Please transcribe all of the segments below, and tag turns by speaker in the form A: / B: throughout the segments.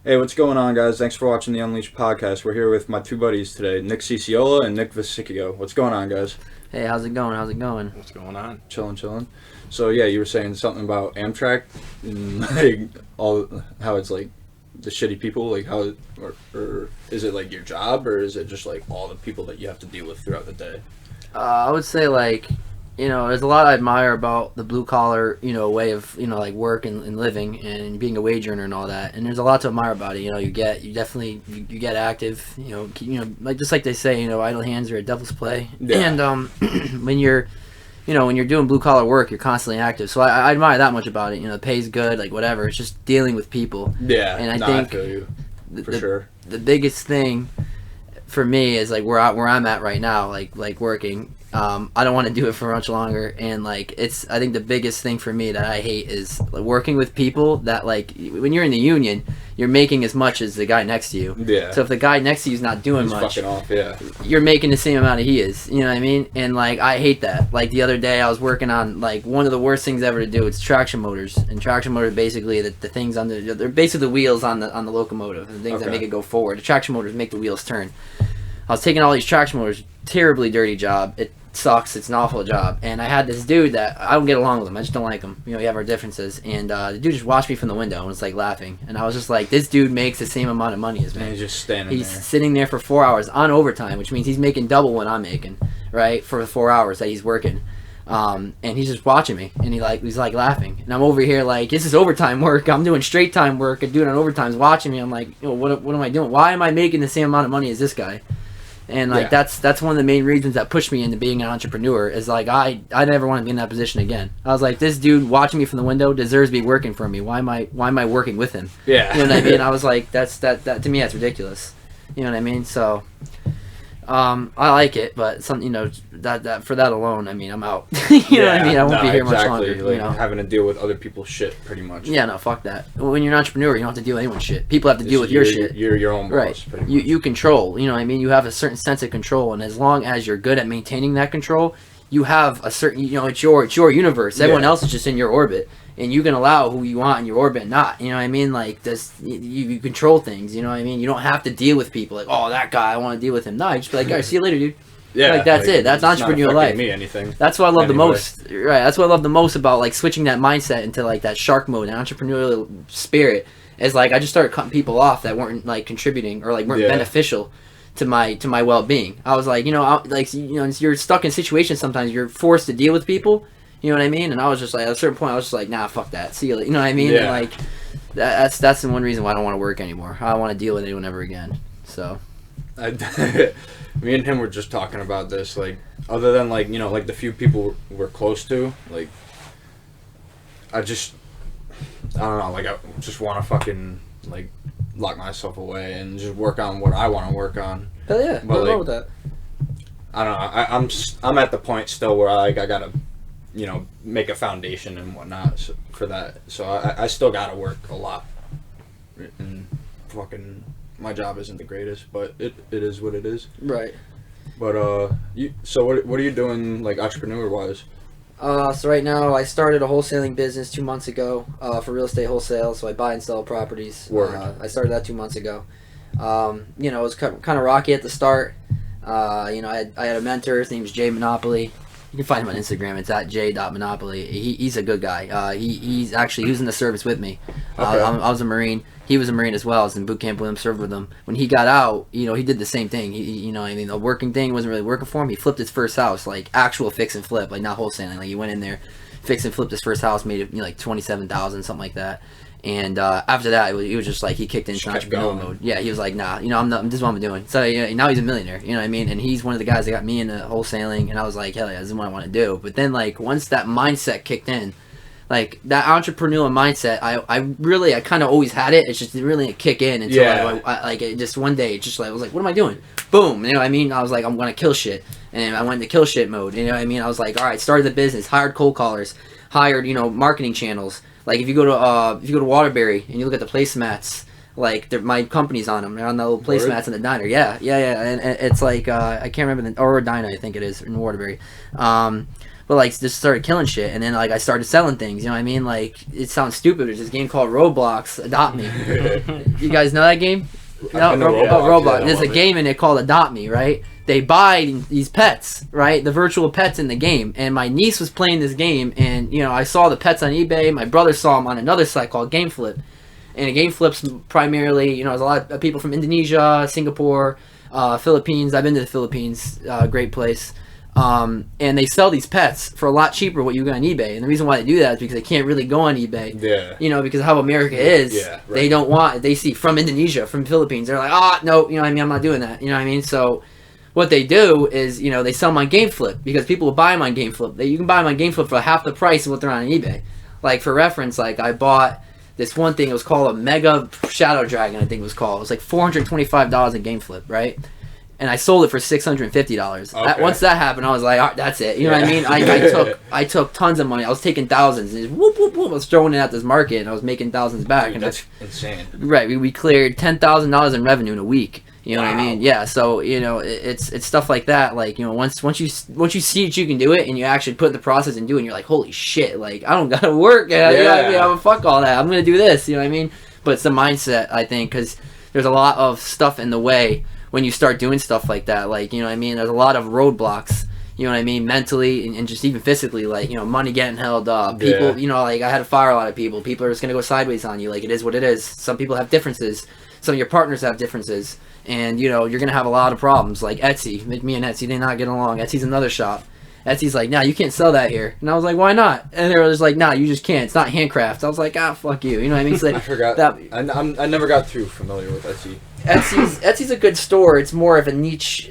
A: Hey, what's going on, guys? Thanks for watching the Unleashed podcast. We're here with my two buddies today, Nick Ciociola and Nick Vissicchio. What's going on, guys?
B: Hey, how's it going?
C: What's going on?
A: Chilling. So, yeah, you were saying something about Amtrak and, like, all, how it's, like, the shitty people, like, how, or is it, like, your job, or is it just, like, all the people that you have to deal with throughout the day?
B: I would say, like, there's a lot I admire about the blue-collar, way of, like, work and living and being a wage earner and all that. And there's a lot to admire about it. You get active, like, just like they say, idle hands are a devil's play. Yeah. And when you're doing blue-collar work, you're constantly active. So I admire that much about it. The pay's good, like, whatever. It's just dealing with people.
A: Yeah,
B: and I think
A: I feel you, sure.
B: The biggest thing for me is, like, where I'm at right now, like working. I don't want to do it for much longer, and like I think the biggest thing for me that I hate is like, working with people that, like, when you're in the union, you're making as much as the guy next to you.
A: Yeah.
B: So if the guy next to you is not doing much,
A: fucking off, yeah,
B: you're making the same amount as he is. You know what I mean? And like I hate that. Like the other day, I was working on like one of the worst things ever to do. It's traction motors, and traction motors basically the things on they're basically the wheels on the locomotive, the things that make it go forward. The traction motors make the wheels turn. I was taking all these traction motors, terribly dirty job. It sucks. It's an awful job. And I had this dude that I don't get along with him. I just don't like him. We have our differences. And the dude just watched me from the window and was like laughing. And I was just like, this dude makes the same amount of money as me.
A: And he's just standing
B: He's
A: there.
B: sitting there for 4 hours on overtime, which means he's making double what I'm making, right? For the 4 hours that he's working. And he's just watching me, and he's like laughing, and I'm over here like, this is overtime work. I'm doing straight time work, and dude on overtime's watching me. I'm like, what am I doing? Why am I making the same amount of money as this guy? And like that's one of the main reasons that pushed me into being an entrepreneur. Is like I never want to be in that position again. I was like, this dude watching me from the window deserves to be working for me. Why am I working with him?
A: Yeah,
B: you know what I mean. I was like, that to me that's ridiculous. You know what I mean? So. I like it, but that for that alone, I mean, I'm out. you know what I mean? I won't be here much longer.
A: Like, having to deal with other people's shit, pretty much.
B: Yeah, no, fuck that. When you're an entrepreneur, you don't have to deal with anyone's shit. People have to deal with your shit.
A: You're your own boss,
B: right?
A: Pretty much.
B: You control. You know what I mean? You have a certain sense of control, and as long as you're good at maintaining that control, you have a certain. It's your universe. Everyone else is just in your orbit. And you can allow who you want in your orbit, not. You know what I mean? Like, this, you control things, you know what I mean? You don't have to deal with people like, oh, that guy, I want to deal with him. No, you just be like, all right, see you later, dude.
A: Yeah.
B: Like, that's it. That's entrepreneurial life.
A: Me anything.
B: That's what I love the most. Right. That's what I love the most about, like, switching that mindset into, like, that shark mode, that entrepreneurial spirit. Is, like, I just started cutting people off that weren't, like, contributing or, like, weren't beneficial to my well-being. I was like, you're stuck in situations sometimes. You're forced to deal with people. You know what I mean? And I was just like, at a certain point, I was just like, nah, fuck that. See you later. You know what I mean?
A: Yeah.
B: And like, that's the one reason why I don't want to work anymore. I don't want to deal with anyone ever again. So.
A: Me and him were just talking about this. Like, other than, like, like the few people we're close to, like, I don't know, like, I just want to fucking, like, lock myself away and just work on what I want to work on.
B: Hell yeah.
A: But,
B: what's wrong with that?
A: I don't know. I'm at the point still where I gotta, make a foundation and whatnot for that. So I still gotta work a lot. And fucking, my job isn't the greatest, but it is what it is.
B: Right.
A: But so what are you doing, like, entrepreneur wise?
B: So right now I started a wholesaling business 2 months ago for real estate wholesale. So I buy and sell properties. I started that 2 months ago. It was kind of rocky at the start. I had a mentor. His name's Jay Monopoly. You can find him on Instagram. It's at j.monopoly. He's a good guy. He was in the service with me. Okay. I was a Marine. He was a Marine as well. I was in boot camp with him, served with him. When he got out, he did the same thing. The working thing wasn't really working for him. He flipped his first house, like actual fix and flip, like not wholesaling. Like he went in there, fixed and flipped his first house, made it like $27,000, something like that. And after that, it was just like he kicked into entrepreneurial mode. Yeah, he was like, nah, this is what I'm doing. So now he's a millionaire, you know what I mean? And he's one of the guys that got me into wholesaling, and I was like, hell yeah, this is what I want to do. But then, like, once that mindset kicked in, like, that entrepreneurial mindset, I kind of always had it. It's just didn't really kick in until, just one day, just like, I was like, what am I doing? Boom, you know what I mean? I was like, I'm going to kill shit. And I went into kill shit mode, you know what I mean? I was like, all right, started the business, hired cold callers, hired, marketing channels. Like, if you go to Waterbury and you look at the placemats, like, my company's on them. They're on the little placemats in the diner. Yeah. And it's like, I can't remember or Dinah, I think it is, in Waterbury. but like just started killing shit, and then like I started selling things. You know what I mean? Like it sounds stupid. There's this game called Roblox. Adopt Me. You guys know that game? No, Roblox. There's a game in it called Adopt Me, right? They buy these pets, right? The virtual pets in the game. And my niece was playing this game, and you know, I saw the pets on eBay. My brother saw them on another site called GameFlip. And GameFlip's primarily, you know, there's a lot of people from Indonesia, Singapore, Philippines. I've been to the Philippines, great place. And they sell these pets for a lot cheaper what you get on eBay. And the reason why they do that is because they can't really go on eBay.
A: Yeah.
B: You know, because of how America is.
A: Yeah, right.
B: They don't want, they see from Indonesia, from Philippines. They're like, no, you know what I mean? I'm not doing that. You know what I mean? So what they do is, you know, they sell them on GameFlip because people will buy them on GameFlip. You can buy them on GameFlip for half the price of what they're on eBay. Like, for reference, like, I bought this one thing. It was called a Mega Shadow Dragon, I think it was called. It was like $425 in GameFlip, right? And I sold it for $650.
A: Okay.
B: Once that happened, I was like, all right, that's it. You know what I mean? I took tons of money. I was taking thousands. And just whoop, whoop, whoop. I was throwing it at this market, and I was making thousands back.
A: Dude,
B: and
A: that's insane.
B: Right. We cleared $10,000 in revenue in a week. You know what I mean? Yeah. So, you know, it's stuff like that. Like, you know, once you see that you can do it and you actually put the process and do it, and you're like, holy shit, like, I don't gotta work. You know what I mean? I'm fuck all that. I'm gonna do this. You know what I mean? But it's the mindset, I think, because there's a lot of stuff in the way when you start doing stuff like that. Like, you know what I mean? There's a lot of roadblocks. You know what I mean? Mentally and just even physically, like, you know, money getting held up. People, you know, like, I had to fire a lot of people. People are just gonna go sideways on you. Like, it is what it is. Some people have differences. Some of your partners have differences. And, you know, you're going to have a lot of problems. Like Etsy. Me and Etsy did not get along. Etsy's another shop. Etsy's like, nah, you can't sell that here. And I was like, why not? And they were just like, nah, you just can't. It's not handcraft. I was like, fuck you. You know what I mean? So
A: I forgot.
B: that,
A: I never got too familiar with Etsy.
B: Etsy's a good store. It's more of a niche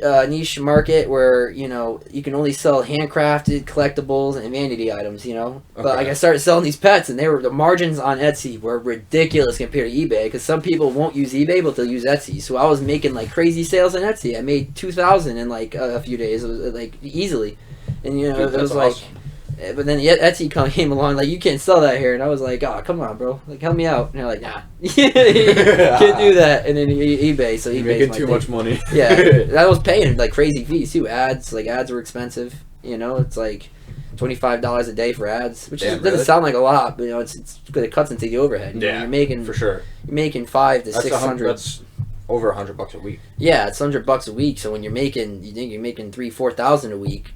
B: market where, you know, you can only sell handcrafted collectibles and vanity items, you know. But like, I started selling these pets, and the margins on Etsy were ridiculous compared to eBay, because some people won't use eBay, but they'll use Etsy. So I was making like crazy sales on Etsy. I made $2,000 in like a few days, it was like easily. And you know,
A: Dude,
B: it was
A: awesome.
B: like, but then Etsy came along, like, you can't sell that here. And I was like, come on, bro. Like, help me out. And they're like, nah. You can't do that. And then eBay. So
A: You're
B: eBay's
A: making
B: my
A: too
B: thing.
A: much money.
B: Yeah. I was paying, like, crazy fees, too. Ads were expensive. You know, it's like $25 a day for ads, which doesn't sound like a lot, but, you know, it's because it cuts into the overhead. You know, you're making,
A: for sure.
B: You're making $500 to $600.
A: That's over $100 a week.
B: Yeah, it's $100 a week. So when you think you're making $3,000-4,000 a week,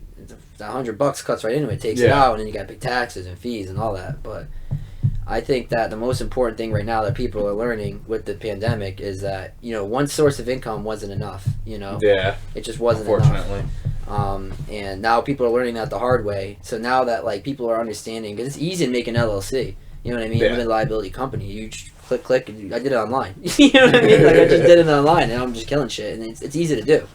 B: $100 cuts right into it, takes it out, and then you got to pay taxes and fees and all that. But I think that the most important thing right now that people are learning with the pandemic is that, you know, one source of income wasn't enough. You know, it just wasn't
A: unfortunately
B: enough. And now people are learning that the hard way. So now that, like, people are understanding, because it's easy to make an LLC. You know what I mean? Limited liability company. You just click. And I did it online. You know what I mean? Like, I just did it online, and I'm just killing shit, and it's easy to do.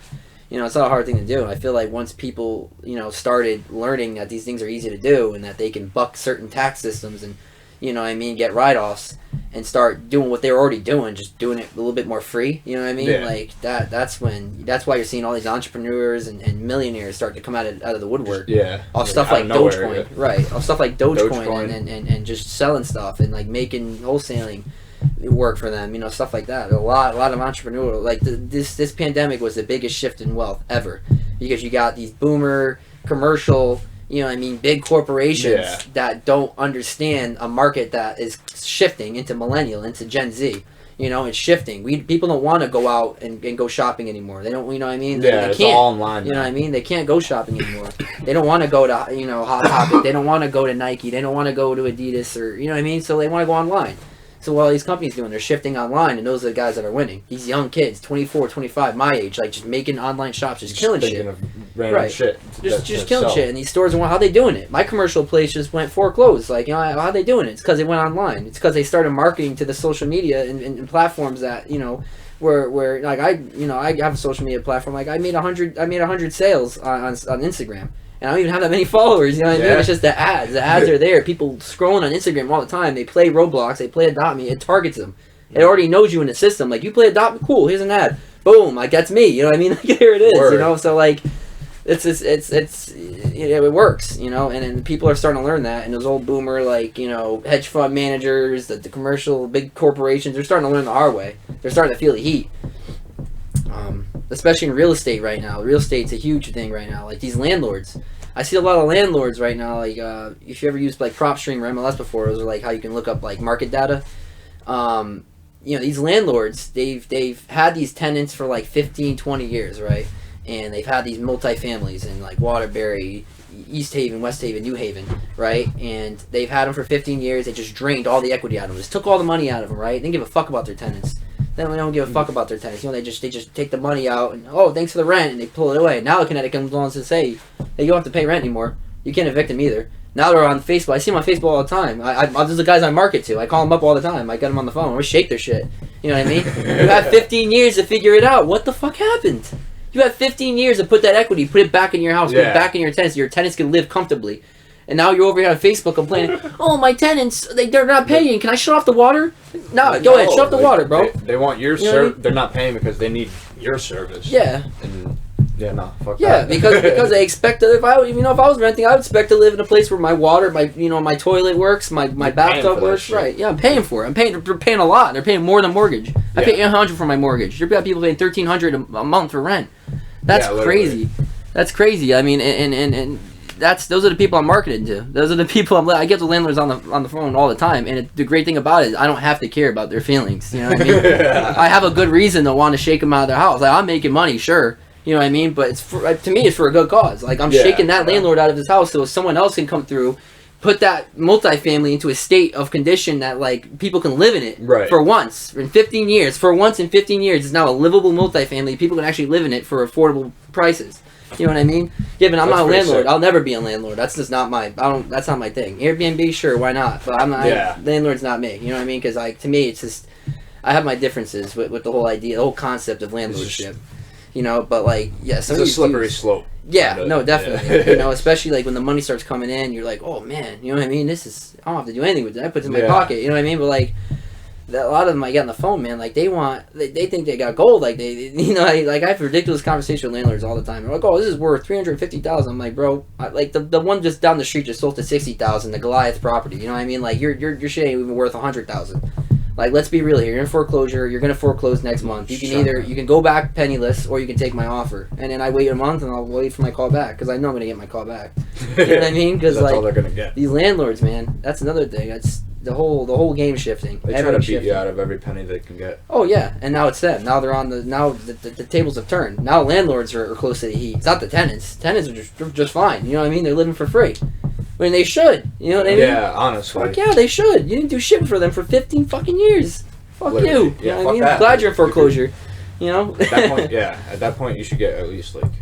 B: You know, it's not a hard thing to do. And I feel like once people, you know, started learning that these things are easy to do and that they can buck certain tax systems and, you know what I mean, get write-offs and start doing what they were already doing, just doing it a little bit more free. You know what I mean? Like, that's why you're seeing all these entrepreneurs and millionaires start to come out of the woodwork. Off stuff like Dogecoin. Right. Off stuff like Dogecoin. And just selling stuff and, like, making wholesaling work for them, you know, stuff like that. A lot of entrepreneurial, like, this pandemic was the biggest shift in wealth ever, because you got these boomer commercial, you know what I mean, big corporations that don't understand a market that is shifting into millennial, into Gen Z. You know, it's shifting. People don't want to go out and go shopping anymore. They don't, you know what I mean? They
A: it's
B: can't,
A: all online.
B: You know what I mean? They can't go shopping anymore. They don't want to go to, you know, Hot Topic. They don't want to go to Nike. They don't want to go to Adidas, or, you know what I mean? So they want to go online. So what all these companies doing, they're shifting online, and those are the guys that are winning. These young kids, 24, 25, my age, like, just making online shops, just killing shit.
A: Of random shit.
B: Just killing shit. And these stores, how they doing it? My commercial place just went foreclosed. Like, you know, how they doing it? It's because they went online. It's because they started marketing to the social media and platforms that, you know, where like, I have a social media platform. Like, I made 100 sales on Instagram. And I don't even have that many followers, you know what I mean? It's just the ads. The ads are there. People scrolling on Instagram all the time. They play Roblox. They play Adopt Me. It targets them. It already knows you in the system. Like, you play Adopt Me, cool, here's an ad. Boom, like, that's me. You know what I mean? Like, here it is, you know? So, like, it's you know, it works, you know? And then people are starting to learn that. And those old boomer, like, you know, hedge fund managers, the commercial, big corporations, they're starting to learn the hard way. They're starting to feel the heat. Especially in real estate right now. Real estate's a huge thing right now. Like, these landlords, I see a lot of landlords right now. Like, if you ever used like PropStream or MLS before, those are like how you can look up like market data. You know, these landlords, they've had these tenants for like 15, 20 years, right? And they've had these multifamilies in like Waterbury, East Haven, West Haven, New Haven, right? And they've had them for 15 years. They just drained all the equity out of them. Just took all the money out of them, right? They didn't give a fuck about their tenants. They don't give a fuck about their tenants. You know, they just take the money out and, oh, thanks for the rent, and they pull it away. Now Connecticut comes along and says, hey, you don't have to pay rent anymore. You can't evict them either. Now they're on Facebook. I see them on Facebook all the time. There's the guys I market to. I call them up all the time. I get them on the phone. We shake their shit. You know what I mean? You have 15 years to figure it out. What the fuck happened? You have 15 years to put that equity, put it back in your house, put it back in your tenants. Your tenants can live comfortably. And now you're over here on Facebook complaining, oh, my tenants, they're not paying. Can I shut off the water? No, go ahead, shut off the water, bro.
A: They want your service. They're not paying because they need your service.
B: Yeah.
A: And fuck that.
B: Yeah, because they expect to. If I was renting, I would expect to live in a place where my water, my toilet works, my bathtub works. Right? Yeah, I'm paying for it. They're paying a lot. They're paying more than mortgage. I pay $800 for my mortgage. You've got people paying $1,300 a month for rent. That's crazy. That's crazy. I mean, and those are the people I'm marketing to. Those are the people I get the landlords on the phone all the time. And the great thing about it is I don't have to care about their feelings. You know what I mean? I have a good reason to want to shake them out of their house. Like, I'm making money, sure. You know what I mean? But to me, it's for a good cause. Like, I'm shaking that landlord out of his house so someone else can come through, put that multifamily into a state of condition that, like, people can live in it for once in 15 years. For once in 15 years, it's now a livable multifamily. People can actually live in it for affordable prices. You know what I mean? Yeah, but I'm not a landlord. Sick. I'll never be a landlord. That's just not my. That's not my thing. Airbnb, sure, why not? But I'm not. Landlord's not me. You know what I mean? Because to me, it's just I have my differences with the whole idea, the whole concept of landlordship. You know, but like, it's
A: a slippery slope.
B: Yeah, no, definitely. You know, especially like when the money starts coming in, you're like, oh man, you know what I mean? I don't have to do anything with it. I put it in my pocket. You know what I mean? But like, a lot of them I get on the phone, man. Like they think they got gold. Like I have ridiculous conversation with landlords all the time. They're like, oh, this is worth $350,000. I'm like, bro, like the one just down the street just sold to $60,000, the Goliath property. You know what I mean? Like your shit ain't even worth $100,000. Like, let's be real here. You're in foreclosure. You're gonna foreclose next month. You can go back penniless, or you can take my offer. And then I wait a month, and I'll wait for my call back because I know I'm gonna get my call back. You know what I mean? Because
A: that's all they're gonna get.
B: These landlords, man. That's another thing. That's the whole game shifting.
A: They try to beat you out of every penny they can get.
B: Oh yeah, and now it's them. Now they're on the tables have turned. Now landlords are close to the heat. It's not the tenants. Tenants are just fine. You know what I mean? They're living for free. When they should, you know what I mean?
A: Yeah, honestly.
B: Fuck yeah, they should. You didn't do shit for them for 15 fucking years. Fuck you. You know what I mean?
A: That.
B: I'm glad you're in foreclosure. You know?
A: At that point, you should get at least like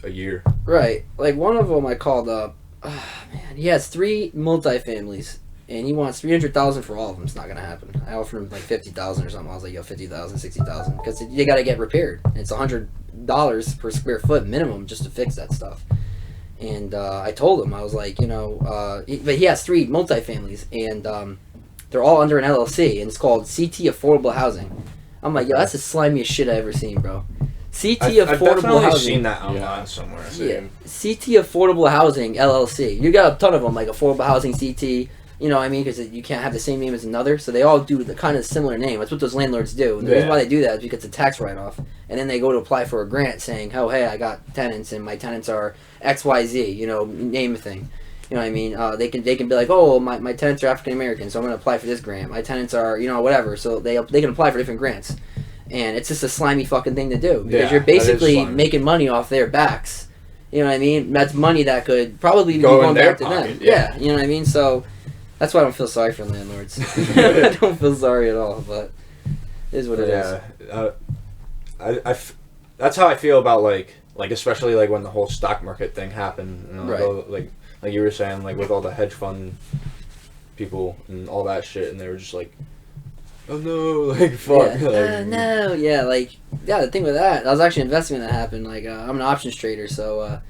A: a year.
B: Right. Like one of them I called up. Man, he has 3 multifamilies, and he wants $300,000 for all of them. It's not gonna happen. I offered him like $50,000 or something. I was like, yo, $50,000, $60,000, because you gotta get repaired. And it's $100 per square foot minimum just to fix that stuff. And I told him, I was like, you know, but he has 3 multifamilies, and they're all under an LLC, and it's called CT Affordable Housing. I'm like, yo, that's the slimiest shit I've ever seen, bro. CT Affordable Housing. I've
A: seen that online somewhere.
B: Yeah, CT Affordable Housing LLC. You got a ton of them, like Affordable Housing CT. You know what I mean? Because you can't have the same name as another, so they all do the kind of similar name. That's what those landlords do. And the reason why they do that is because it's a tax write-off. And then they go to apply for a grant saying, oh, hey, I got tenants, and my tenants are XYZ, you know, name a thing. You know what I mean? They can be like, oh, my tenants are African-American, so I'm going to apply for this grant. My tenants are, you know, whatever. So they can apply for different grants. And it's just a slimy fucking thing to do. Because you're basically making money off their backs. You know what I mean? That's money that could probably be going back to them. Yeah, you know what I mean? So that's why I don't feel sorry for landlords. I don't feel sorry at all, but it is what it is.
A: That's how I feel about like especially like when the whole stock market thing happened. You know,
B: right.
A: Like you were saying, like with all the hedge fund people and all that shit, and they were just like, oh no, like fuck.
B: Yeah. No, yeah, like the thing with that, I was actually investing when that happened. Like I'm an options trader, so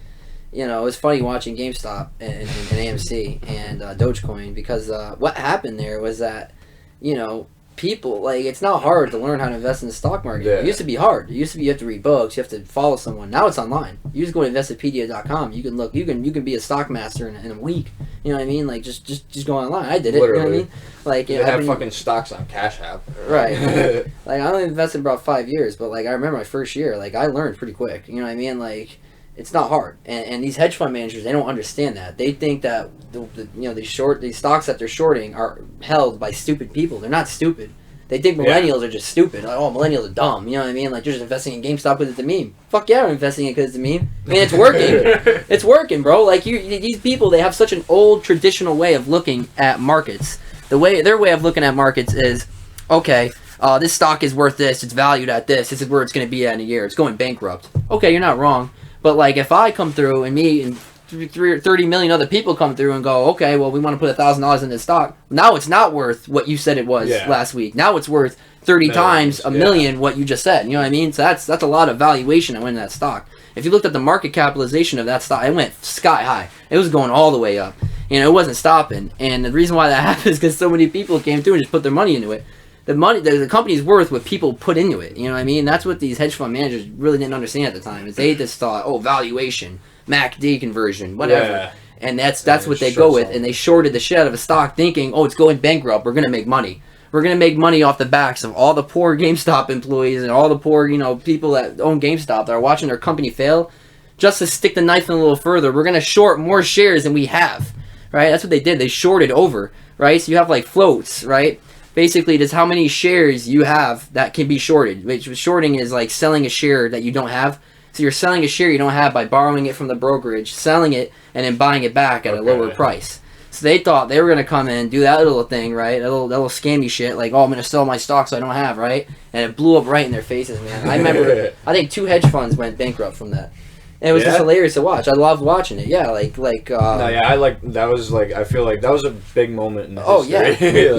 B: you know, it was funny watching GameStop and AMC and Dogecoin, because what happened there was that, you know, people, like, it's not hard to learn how to invest in the stock market. It used to be hard. It used to be you have to read books, you have to follow someone. Now it's online. You just go to investopedia.com. You can look. You can be a stock master in a week. You know what I mean? Like just go online. I did it.
A: Literally.
B: You know what I mean? Like
A: you have fucking stocks on Cash App.
B: Right. Like I only invested about 5 years, but like I remember my first year. Like I learned pretty quick. You know what I mean? Like. It's not hard. And these hedge fund managers, they don't understand that. They think that these stocks that they're shorting are held by stupid people. They're not stupid. They think millennials are just stupid. Like, oh, millennials are dumb. You know what I mean? Like, you're just investing in GameStop because it's a meme. Fuck yeah, I'm investing in it because it's a meme. And it's working. It's working, bro. Like, these people, they have such an old traditional way of looking at markets. Their way of looking at markets is, okay, this stock is worth this. It's valued at this. This is where it's going to be at in a year. It's going bankrupt. Okay, you're not wrong. But, like, if I come through and me and 30 million other people come through and go, okay, well, we want to put $1,000 in this stock. Now it's not worth what you said it was last week. Now it's worth 30 times a million what you just said. You know what I mean? So that's a lot of valuation that went in that stock. If you looked at the market capitalization of that stock, it went sky high. It was going all the way up. It wasn't stopping. And the reason why that happened is because so many people came through and just put their money into it. The company's worth what people put into it. You know what I mean? That's what these hedge fund managers really didn't understand at the time. Is they just thought, oh, valuation, MACD conversion, whatever. Yeah. And that's what they go with. And they shorted the shit out of a stock thinking, oh, it's going bankrupt. We're going to make money. We're going to make money off the backs of all the poor GameStop employees and all the poor, people that own GameStop that are watching their company fail. Just to stick the knife in a little further, we're going to short more shares than we have. Right? That's what they did. They shorted over. Right? So you have like floats. Right? Basically, it's how many shares you have that can be shorted. Which shorting is like selling a share that you don't have. So you're selling a share you don't have by borrowing it from the brokerage, selling it, and then buying it back at a lower price. So they thought they were going to come in and do that little thing, right? That little scammy shit, like, oh, I'm going to sell my stocks I don't have, right? And it blew up right in their faces, man. I remember, I think 2 hedge funds went bankrupt from that. And it was just hilarious to watch. I loved watching it. Yeah, I feel like that was a big moment in the history.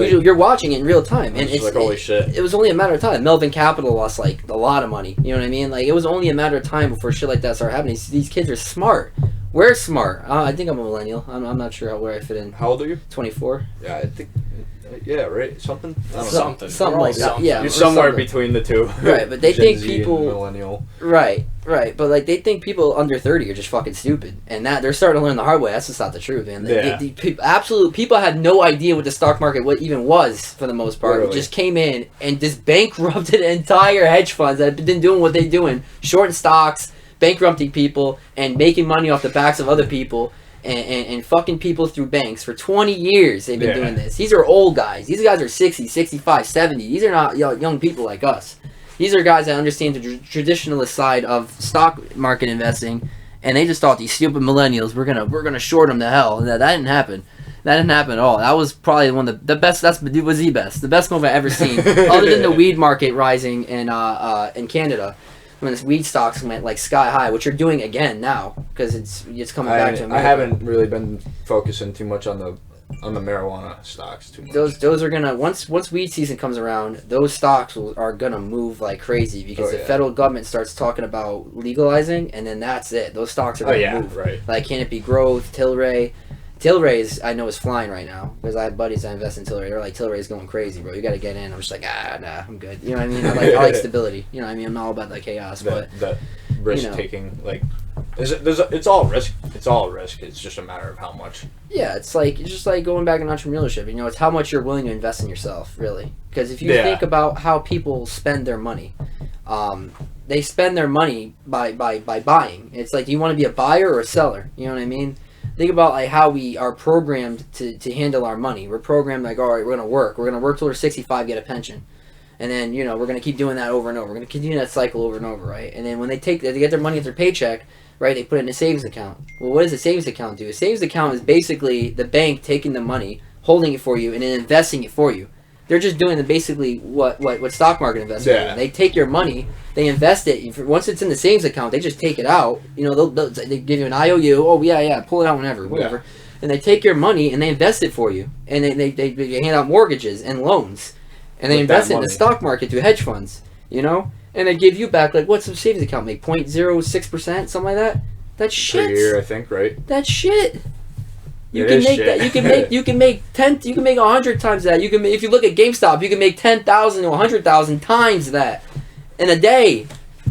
B: Oh, yeah. You're watching it in real time. And
A: it's like, holy shit.
B: It was only a matter of time. Melvin Capital lost, like, a lot of money. You know what I mean? Like, it was only a matter of time before shit like that started happening. These kids are smart. We're smart. I think I'm a millennial. I'm not sure where I fit in.
A: How old are you?
B: 24.
A: Yeah, I think... Yeah, right. Something
B: like that. Yeah,
A: you're somewhere between the two.
B: Right, but they think people
A: millennial.
B: Right, but like they think people under 30 are just fucking stupid, and that they're starting to learn the hard way. That's just not the truth, man. People had no idea what the stock market even was for the most part. Really? It just came in and just bankrupted entire hedge funds that have been doing what they're doing, shorting stocks, bankrupting people, and making money off the backs of other people. And fucking people through banks for 20 years they've been doing this. These are old guys. These guys are 60, 65, 70. These are not young people like us. These are guys that understand the traditionalist side of stock market investing, and they just thought these stupid millennials we're gonna short them to hell. And that didn't happen. That didn't happen at all. That was probably one of the best. It was the best move I've ever seen, other than the weed market rising in Canada. When this weed stocks went like sky high, which you're doing again now because it's coming back to America.
A: I haven't really been focusing too much on the marijuana stocks too much.
B: Those are gonna once weed season comes around, those stocks are gonna move like crazy because the federal government starts talking about legalizing, and then that's it. Those stocks are gonna move.
A: Right.
B: Like Canopy Growth, Tilray. Tilray I know is flying right now because I have buddies that invest in Tilray. They're like, Tilray's going crazy, bro. You got to get in. I'm just like, nah, I'm good. You know what I mean? I like stability. You know what I mean? I'm not all about the chaos, but
A: that risk taking, like, it's all risk. It's all risk. It's just a matter of how much.
B: Yeah, it's just like going back in entrepreneurship. It's how much you're willing to invest in yourself, really. Because if you think about how people spend their money, they spend their money by buying. It's like, do you want to be a buyer or a seller? You know what I mean? Think about like how we are programmed to handle our money. We're programmed like, all right, we're gonna work till we're 65, get a pension, and then we're gonna keep doing that over and over. We're gonna continue that cycle over and over, right? And then when they get their money at their paycheck, right, they put it in a savings account. Well, what does a savings account do? A savings account is basically the bank taking the money, holding it for you, and then investing it for you. They're just doing basically what stock market investors do. They take your money, they invest it. Once it's in the savings account, they just take it out. They give you an IOU. Oh yeah, pull it out whenever, whatever. Yeah. And they take your money and they invest it for you. And they hand out mortgages and loans, and they invest it in the stock market through hedge funds. And they give you back like, what's a savings account make? 0.06%, something like that. That's shit.
A: Per year, I think, right?
B: That's shit. You can make that. You can make 100 times that. You can if you look at GameStop, you can make 10,000 to 100,000 times that in a day.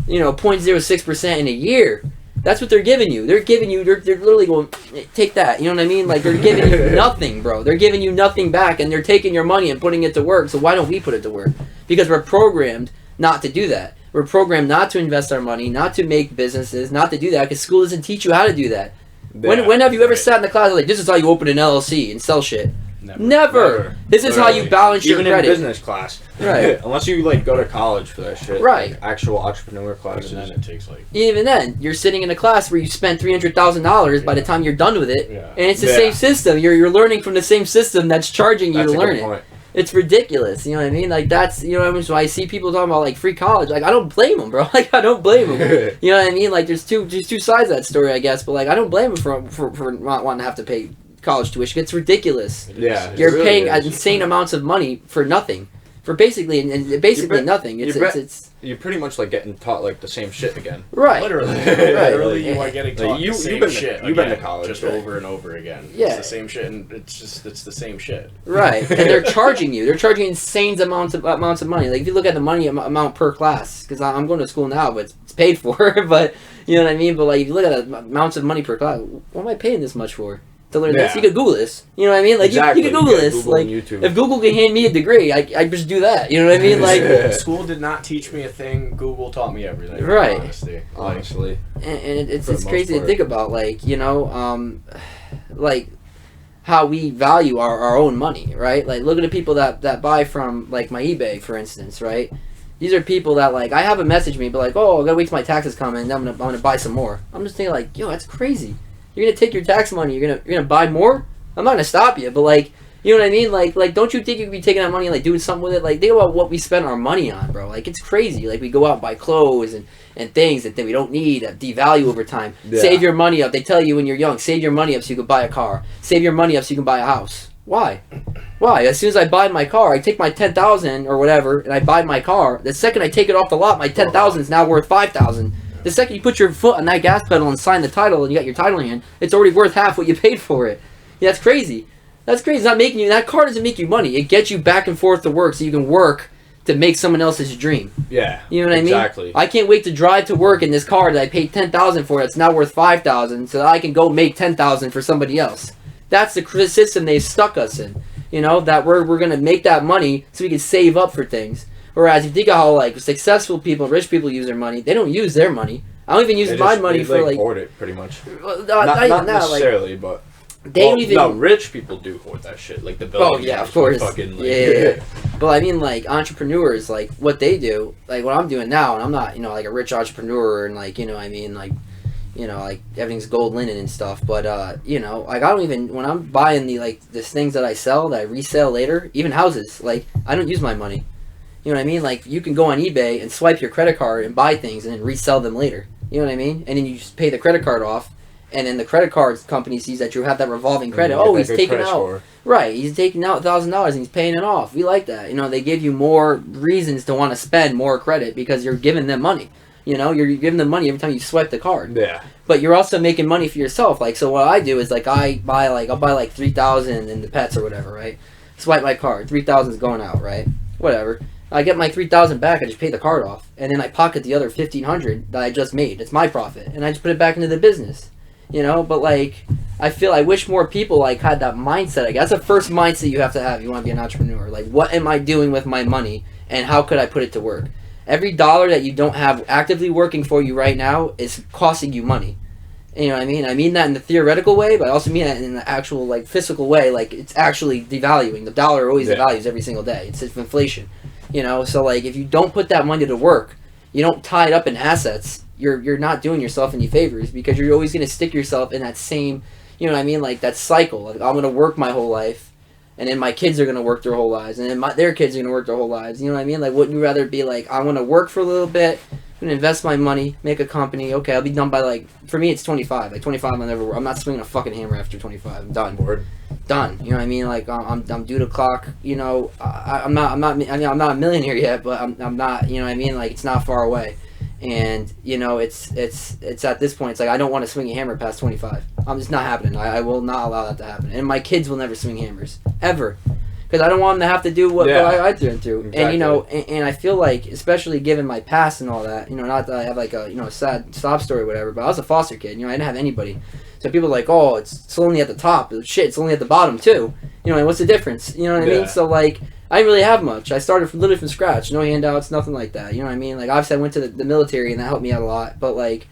B: 0.06% in a year. That's what they're giving you. They're literally going, take that. You know what I mean? Like, they're giving you nothing, bro. They're giving you nothing back, and they're taking your money and putting it to work. So why don't we put it to work? Because we're programmed not to do that. We're programmed not to invest our money, not to make businesses, not to do that because school doesn't teach you how to do that. When have you ever sat in the class like, this is how you open an LLC and sell shit? Never. This is how you balance your credit.
A: Even in business class.
B: Right.
A: Unless you like go to college for that shit.
B: Right.
A: Like, actual entrepreneur classes.
C: And then it takes like...
B: Even then, you're sitting in a class where you spent $300,000 by the time you're done with it.
C: Yeah.
B: And it's the same system. You're learning from the same system that's charging you to learn it. It's ridiculous, you know what I mean? Like, that's, you know what I mean? So I see people talking about, like, free college. Like, I don't blame them, bro. Like, I don't blame them. You know what I mean? Like, there's two sides of that story, I guess. But, like, I don't blame them for not wanting to have to pay college tuition. It's ridiculous.
A: Yeah.
B: You're really paying insane amounts of money for nothing. For basically nothing.
A: You're pretty much like getting taught like the same shit again.
B: Right.
C: Literally.
B: Right.
C: Literally, you are getting taught the same shit
A: you've been to college.
C: Just over and over again.
B: Yeah.
C: It's the same shit, and it's the same shit.
B: Right. And they're charging you. They're charging insane amounts of money. Like, if you look at the money amount per class, because I'm going to school now, but it's paid for, but, you know what I mean? But, like, if you look at the amounts of money per class, what am I paying this much for? To learn this, you could Google this. You know what I mean? Like,
A: exactly.
B: you could Google this.
A: Google
B: like,
A: YouTube.
B: If Google can hand me a degree, I just do that. You know what I mean? Like,
C: school did not teach me a thing. Google taught me everything.
B: Right.
C: Honestly.
B: And it's crazy to think about. Like, you know, like how we value our own money, right? Like, look at the people that buy from, like, my eBay, for instance, right? These are people that, like, I have a message me, but like, oh, I gotta wait till my taxes come in, and I'm gonna buy some more. I'm just thinking, like, yo, that's crazy. You're gonna take your tax money. You're gonna buy more. I'm not gonna stop you, but like, you know what I mean? Like, don't you think you could be taking that money and like doing something with it? Like, think about what we spend our money on, bro. Like, it's crazy. Like, we go out and buy clothes and things that we don't need that devalue over time. Yeah. Save your money up. They tell you when you're young, save your money up so you can buy a car. Save your money up so you can buy a house. Why? As soon as I buy my car, I take my $10,000 or whatever, and I buy my car. The second I take it off the lot, my $10,000 is now worth $5,000. The second you put your foot on that gas pedal and sign the title and you got your title in hand, it's already worth half what you paid for it. Yeah, that's crazy. That's crazy. It's not making you, that car doesn't make you money. It gets you back and forth to work so you can work to make someone else's dream.
A: Yeah.
B: You know what I mean?
A: Exactly.
B: I can't wait to drive to work in this car that I paid $10,000 for that's now worth $5,000 so that I can go make $10,000 for somebody else. That's the system they stuck us in. You know, that we're going to make that money so we can save up for things. Whereas if you think of how, like, successful people, rich people use their money, they don't use their money. I don't even use my money for, like...
A: hoard it, pretty much.
B: Not
A: necessarily, like, but...
B: They don't even...
A: No, rich people do hoard that shit. Like, the building.
B: Oh, yeah, of course.
A: Fucking, like,
B: yeah. But, I mean, like, entrepreneurs, like, what they do, like, what I'm doing now, and I'm not, you know, like, a rich entrepreneur, and, like, you know, I mean, like, you know, like, everything's gold linen and stuff, but, you know, like, I don't even... When I'm buying these things that I sell, that I resell later, even houses, like, I don't use my money. You know what I mean? Like, you can go on eBay and swipe your credit card and buy things and then resell them later. You know what I mean? And then you just pay the credit card off, and then the credit card company sees that you have that revolving credit. Oh, he's taking out... Right, he's taking out $1,000 and he's paying it off. We like that. You know, they give you more reasons to want to spend more credit because you're giving them money. You know, you're giving them money every time you swipe the card.
A: Yeah.
B: But you're also making money for yourself. Like, so what I do is, like, I'll buy like 3,000 in the pets or whatever, right? Swipe my card. 3,000 is going out, right? Whatever. I get my 3,000 back. I just pay the card off, and then I pocket the other 1,500 that I just made. It's my profit, and I just put it back into the business. You know, but like, I wish more people like had that mindset. I guess that's the first mindset you have to have. You want to be an entrepreneur. Like, what am I doing with my money, and how could I put it to work? Every dollar that you don't have actively working for you right now is costing you money. You know what I mean? I mean that in the theoretical way, but I also mean that in the actual, like, physical way. Like, it's actually devaluing. The dollar always devalues every single day. It's inflation. You know, so, like, if you don't put that money to work, you don't tie it up in assets, you're not doing yourself any favors, because you're always going to stick yourself in that same, you know what I mean, like, that cycle. Like, I'm going to work my whole life, and then my kids are going to work their whole lives, and then their kids are going to work their whole lives. You know what I mean? Like, wouldn't you rather be like, I want to work for a little bit, I'm going to invest my money, make a company, okay, I'll be done by, like, for me it's 25. Like, 25 I'll never work. I'm not swinging a fucking hammer after 25. I'm done.
A: Bored.
B: Done. You know what I mean? Like, I'm due to clock. You know, I'm not a millionaire yet, but I'm not. You know what I mean? Like, it's not far away, and you know, it's at this point, it's like I don't want to swing a hammer past 25. It's not happening. I will not allow that to happen, and my kids will never swing hammers ever, because I don't want them to have to do what I went through. Exactly. And you know, and I feel like, especially given my past and all that, you know, not that I have like a, you know, sad sob story or whatever, but I was a foster kid. You know, I didn't have anybody. So people are like, oh, it's only at the top. Shit, it's only at the bottom too. You know, and what's the difference? You know what I mean? So like, I didn't really have much. I started literally from scratch. No handouts, nothing like that. You know what I mean? Like, obviously I went to the military and that helped me out a lot. But, like,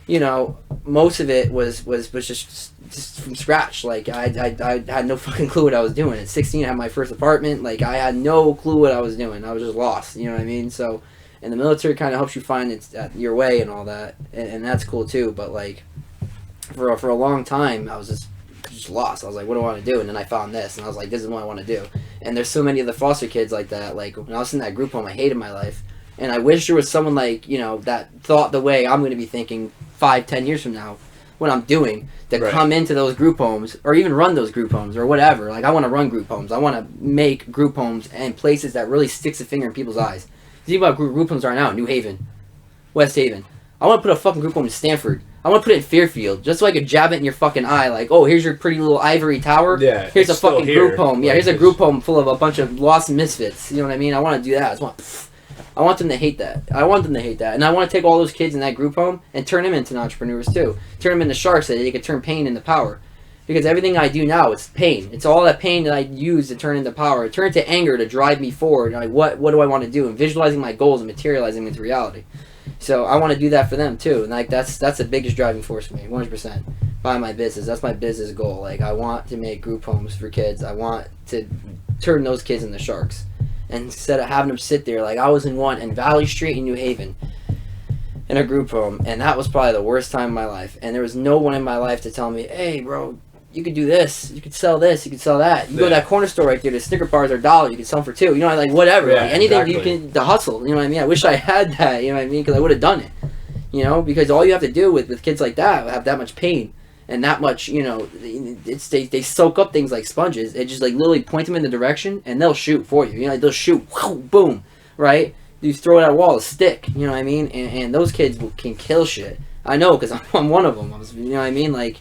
B: you know, most of it was just from scratch. Like, I had no fucking clue what I was doing. At 16, I had my first apartment. Like, I had no clue what I was doing. I was just lost. You know what I mean? So, and the military kind of helps you find your way and all that. And that's cool, too. But, like, for a long time, I was just lost. I was like, what do I want to do? And then I found this, and I was like, this is what I want to do. And there's so many other foster kids like that. Like, when I was in that group home, I hated my life. And I wish there was someone like, you know, that thought the way I'm going to be thinking 5-10 years from now, what I'm doing, to come into those group homes, or even run those group homes, or whatever. Like, I want to run group homes. I want to make group homes and places that really sticks a finger in people's eyes. Think about group homes right now in New Haven, West Haven. I want to put a fucking group home in Stanford. I want to put it in Fairfield, just so I could jab it in your fucking eye, like, oh, here's your pretty little ivory tower.
A: Yeah,
B: here's a fucking group home. Yeah,
A: like,
B: here's a group home full of a bunch of lost misfits. You know what I mean? I want to do that. I want them to hate that. I want them to hate that. And I want to take all those kids in that group home and turn them into entrepreneurs, too. Turn them into sharks so that they could turn pain into power. Because everything I do now is pain. It's all that pain that I use to turn into power. Turn into anger to drive me forward. Like, what do I want to do? And visualizing my goals and materializing them into reality. So I want to do that for them too, and like that's the biggest driving force for me, 100%. By my business, that's my business goal. Like, I want to make group homes for kids. I want to turn those kids into sharks, and instead of having them sit there, like I was in one in Valley Street in New Haven, in a group home, and that was probably the worst time of my life. And there was no one in my life to tell me, hey, bro, you could do this, you could sell this, you could sell that. You go to that corner store right there, the Snicker bars are $1, you can sell them for $2. You know, like whatever,
A: yeah,
B: like anything
A: exactly.
B: you can, the hustle. You know what I mean? I wish I had that. You know what I mean? Because I would have done it. You know, because all you have to do with kids like that have that much pain and that much, you know, it's they soak up things like sponges. It just like literally point them in the direction and they'll shoot for you. You know, like they'll shoot, whoo, boom, right? You throw it at a wall, a stick. You know what I mean? And those kids can kill shit. I know, because I'm one of them. You know what I mean? Like,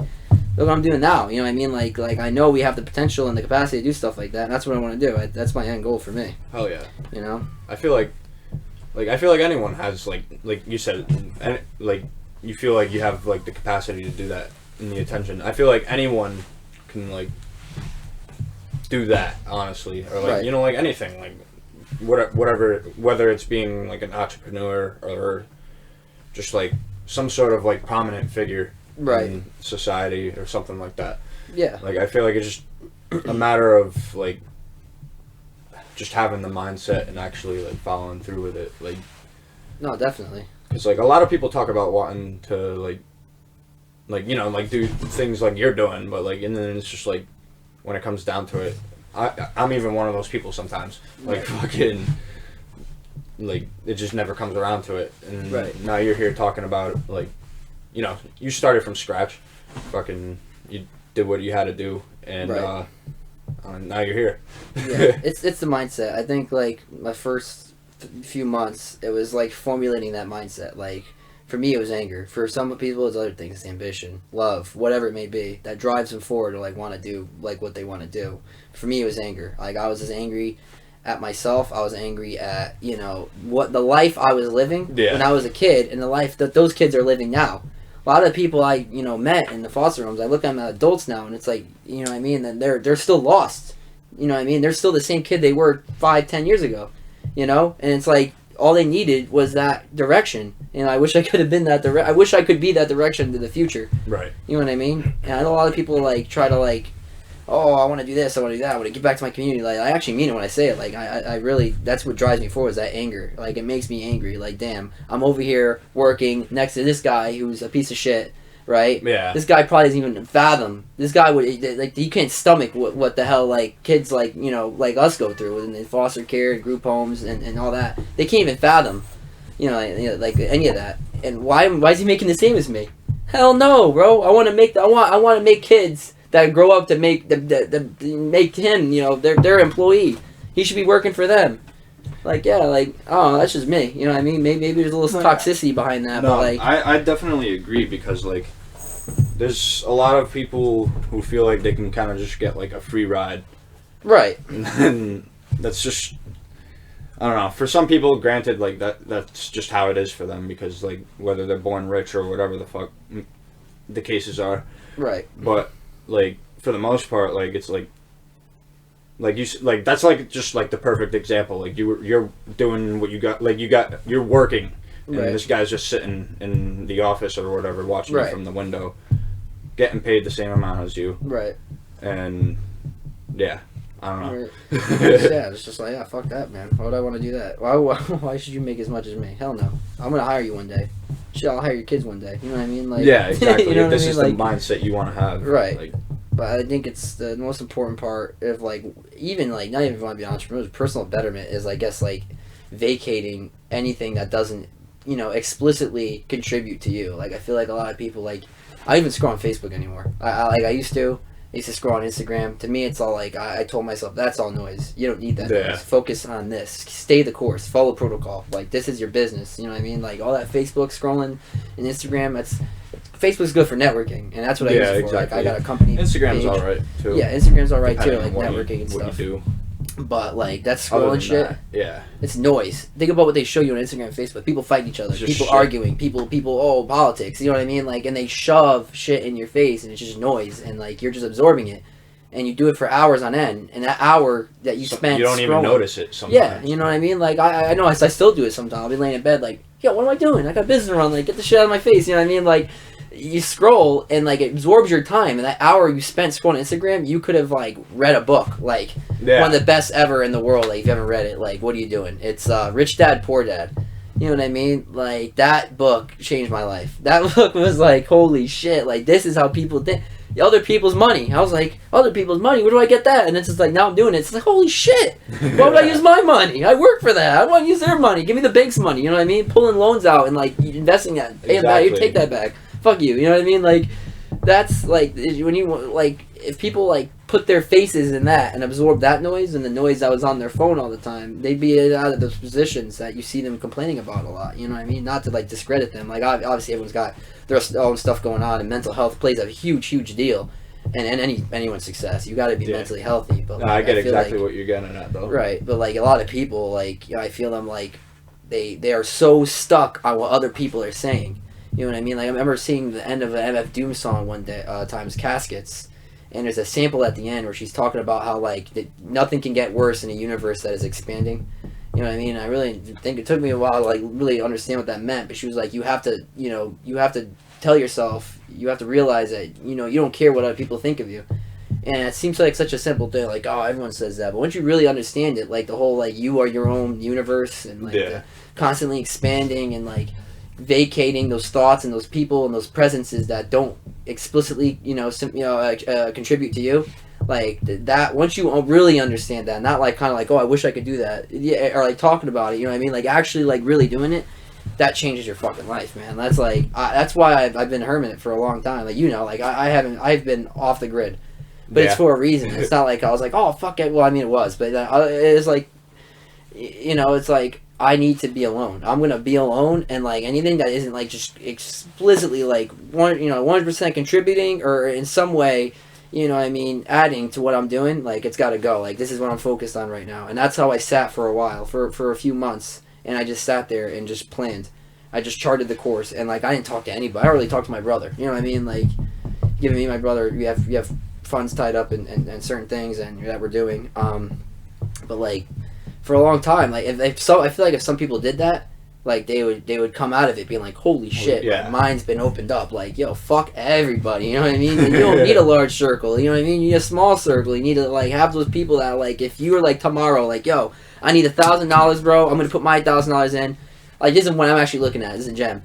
B: look what I'm doing now. You know what I mean? Like I know we have the potential and the capacity to do stuff like that. And that's what I want to do. That's my end goal for me.
A: Hell yeah.
B: You know?
A: I feel like anyone has like you said, like you feel like you have like the capacity to do that and the attention. I feel like anyone can like do that, honestly, or like you know, like anything, like whatever, whether it's being like an entrepreneur or just like some sort of like prominent figure in society or something like that.
B: Yeah.
A: Like, I feel like it's just a matter of like just having the mindset and actually like following through with it. Like,
B: no, definitely.
A: because like a lot of people talk about wanting to like you know, like do things like you're doing, but like, and then it's just like when it comes down to it, I'm even one of those people sometimes. Like, fucking, like, it just never comes around to it. And now you're here talking about, like, you know, you started from scratch. Fucking, you did what you had to do, and now you're here.
B: Yeah, it's the mindset. I think, like, my first few months, it was like formulating that mindset. Like, for me, it was anger. For some people, it's other things. It's ambition, love, whatever it may be, that drives them forward to, like, want to do, like, what they want to do. For me, it was anger. Like, I was just angry at myself. I was angry at, you know, what the life I was living when I was a kid, and the life that those kids are living now. A lot of the people I, you know, met in the foster homes, I look at them as adults now, and it's like, you know what I mean, and they're still lost. You know what I mean? They're still the same kid they were 5-10 years ago. You know? And it's like, all they needed was that direction. And I wish I could have been that I wish I could be that direction to the future.
A: Right.
B: You know what I mean? And I know a lot of people, like, try to, like, oh, I want to do this, I want to do that, I want to get back to my community. Like, I actually mean it when I say it. Like, I really, that's what drives me forward, is that anger. Like, it makes me angry. Like, damn, I'm over here working next to this guy who's a piece of shit, right?
A: Yeah.
B: This guy probably doesn't even fathom. This guy would, like, you can't stomach what the hell, like, kids, like, you know, like us go through in foster care and group homes and all that. They can't even fathom, you know, like any of that. And why is he making the same as me? Hell no, bro. I want to make kids that grow up to make make him, you know, their employee. He should be working for them. Like, yeah, like, oh, that's just me. You know what I mean? Maybe there's a little toxicity behind that.
A: No,
B: but like,
A: I definitely agree, because like, there's a lot of people who feel like they can kind of just get like a free ride.
B: Right.
A: And that's just, I don't know. For some people, granted, like that's just how it is for them, because like whether they're born rich or whatever the fuck the cases are.
B: Right.
A: But like, for the most part, like, it's like like like that's like just like the perfect example. Like you're doing what you got. Like you're working, and this guy's just sitting in the office or whatever, watching you from the window, getting paid the same amount as you.
B: Right.
A: And yeah, I don't know.
B: Right. Yeah, it's just like, yeah, fuck that, man. Why would I want to do that? Why should you make as much as me? Hell no. I'm gonna hire you one day. Shit, I'll hire your kids one day. You know what I mean? Like,
A: yeah, exactly.
B: You know
A: this
B: what I
A: is
B: mean?
A: the mindset you want to have,
B: right?
A: Like,
B: but I think it's the most important part of like, even like, not even if you want to be entrepreneurs, personal betterment is, I guess, like vacating anything that doesn't, you know, explicitly contribute to you. Like, I feel like a lot of people, like, I don't even scroll on Facebook anymore. I used to scroll on Instagram. To me, it's all like, I told myself, that's all noise. You don't need that noise. Focus on this. Stay the course. Follow protocol. Like, this is your business. You know what I mean? Like, all that Facebook scrolling and Instagram, Facebook's good for networking, and that's what I use it for.
A: Exactly.
B: Like, I got a company
A: Instagram's
B: page.
A: alright, too.
B: Yeah, Instagram's alright, too,
A: Depending
B: like
A: on
B: networking and stuff.
A: What you do.
B: But, like, that's scrolling shit.
A: That, yeah.
B: It's noise. Think about what they show you on Instagram and Facebook. People fighting each other. People arguing. People, politics. You know what I mean? Like, and they shove shit in your face, and it's just noise, and, like, you're just absorbing it. And you do it for hours on end, and that hour that you spent
A: you don't
B: scrolling,
A: even notice it sometimes.
B: Yeah, you know what I mean? Like, I know I still do it sometimes. I'll be laying in bed like, yo, what am I doing? I got business to run. Like, get the shit out of my face. You know what I mean? Like, you scroll, and, like, it absorbs your time. And that hour you spent scrolling Instagram, you could have, like, read a book. Like, one of the best ever in the world. Like, if you haven't read it, like, what are you doing? It's Rich Dad, Poor Dad. You know what I mean? Like, that book changed my life. That book was like, holy shit. Like, this is how people think. Other people's money. I was like, other people's money? Where do I get that? And it's just like, now I'm doing it. It's like, holy shit. Why would I use my money? I work for that. I want to use their money. Give me the bank's money. You know what I mean? Pulling loans out and, like, investing that. Pay them back. You take that back. Fuck you. You know what I mean? Like, that's, like, when you, like, if people, like, put their faces in that and absorb that noise and the noise that was on their phone all the time, they'd be out of those positions that you see them complaining about a lot. You know what I mean? Not to, like, discredit them. Like, obviously everyone's got their own stuff going on, and mental health plays a huge deal in anyone's success. You got to be mentally healthy. But, like,
A: I get exactly
B: like,
A: what you're getting at, though.
B: Right, but, like, a lot of people, like, I feel them, like, they are so stuck on what other people are saying. You know what I mean? Like, I remember seeing the end of an MF Doom song one day, times Caskets, and there's a sample at the end where she's talking about how, like, nothing can get worse in a universe that is expanding. You know what I mean? I really think it took me a while to, like, really understand what that meant, but she was like, you have to, you know, you have to tell yourself, you have to realize that, you know, you don't care what other people think of you. And it seems like such a simple thing, like, oh, everyone says that, but once you really understand it, like, the whole, like, you are your own universe, and, like, the constantly expanding and, like, vacating those thoughts and those people and those presences that don't explicitly, contribute to you. Like, that, once you really understand that, not like kind of like, oh, I wish I could do that, yeah, or like talking about it, you know what I mean? Like, actually, like, really doing it, that changes your fucking life, man. That's like, that's why I've been hermit for a long time. Like, you know, like, I've been off the grid, but it's for a reason. It's not like I was like, oh, fuck it. Well, I mean, it was, but it's like, you know, it's like, I need to be alone. I'm gonna be alone, and, like, anything that isn't, like, just explicitly, like, 100% contributing or in some way, you know what I mean, adding to what I'm doing, like, it's gotta go. Like, this is what I'm focused on right now. And that's how I sat for a while, for a few months, and I just sat there and just planned. I just charted the course, and, like, I didn't talk to anybody. I don't really talk to my brother. You know what I mean? Like, giving me my brother, we have funds tied up and certain things and that we're doing. But, like, for a long time, like, I feel like if some people did that, like, they would come out of it being like, holy shit, my mind's been opened up. Like, yo, fuck everybody, you know what I mean? And you don't need a large circle, you know what I mean? You need a small circle. You need to, like, have those people that, like, if you were, like, tomorrow, like, yo, I need $1,000, bro, I'm gonna put my $1,000 in. Like, this is what I'm actually looking at. This is a gem.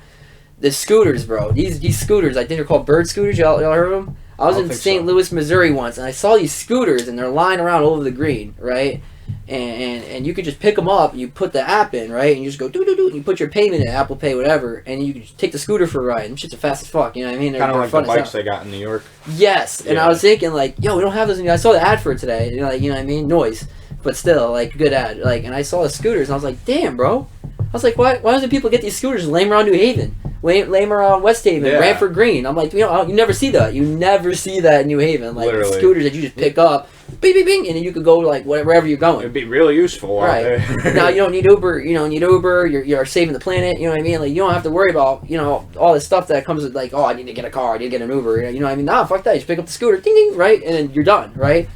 B: The scooters, bro. These scooters, I think they're called bird scooters. Y'all heard of them? I was in St. Louis, Missouri once, and I saw these scooters, and they're lying around all over the green, right? And you could just pick them up, you put the app in, right? And you just go doo-doo-doo, and you put your payment in, Apple Pay, whatever, and you can just take the scooter for a ride. And shit's fast as fuck, you know what I mean?
A: Kind of like the bikes they got in New York.
B: Yes, and I was thinking, like, yo, we don't have those anymore. I saw the ad for it today, and, like, you know what I mean? Noise. But still, like, good ad. Like, and I saw the scooters, and I was like, damn, bro. I was like, why doesn't people get these scooters and lay them around New Haven? Lay them around West Haven, Brantford Green. I'm like, you know, you never see that. You never see that in New Haven. Like, scooters that you just pick up, bing, bing, bing, and then you could go, like, wherever you're going.
A: It'd be really useful out
B: there. Now, you don't need Uber. You don't need Uber. You're saving the planet. You know what I mean? Like, you don't have to worry about, you know, all this stuff that comes with, like, oh, I need to get a car. I need to get an Uber. You know what I mean? Nah, fuck that. You just pick up the scooter, ding, ding, right? And then you're done, right?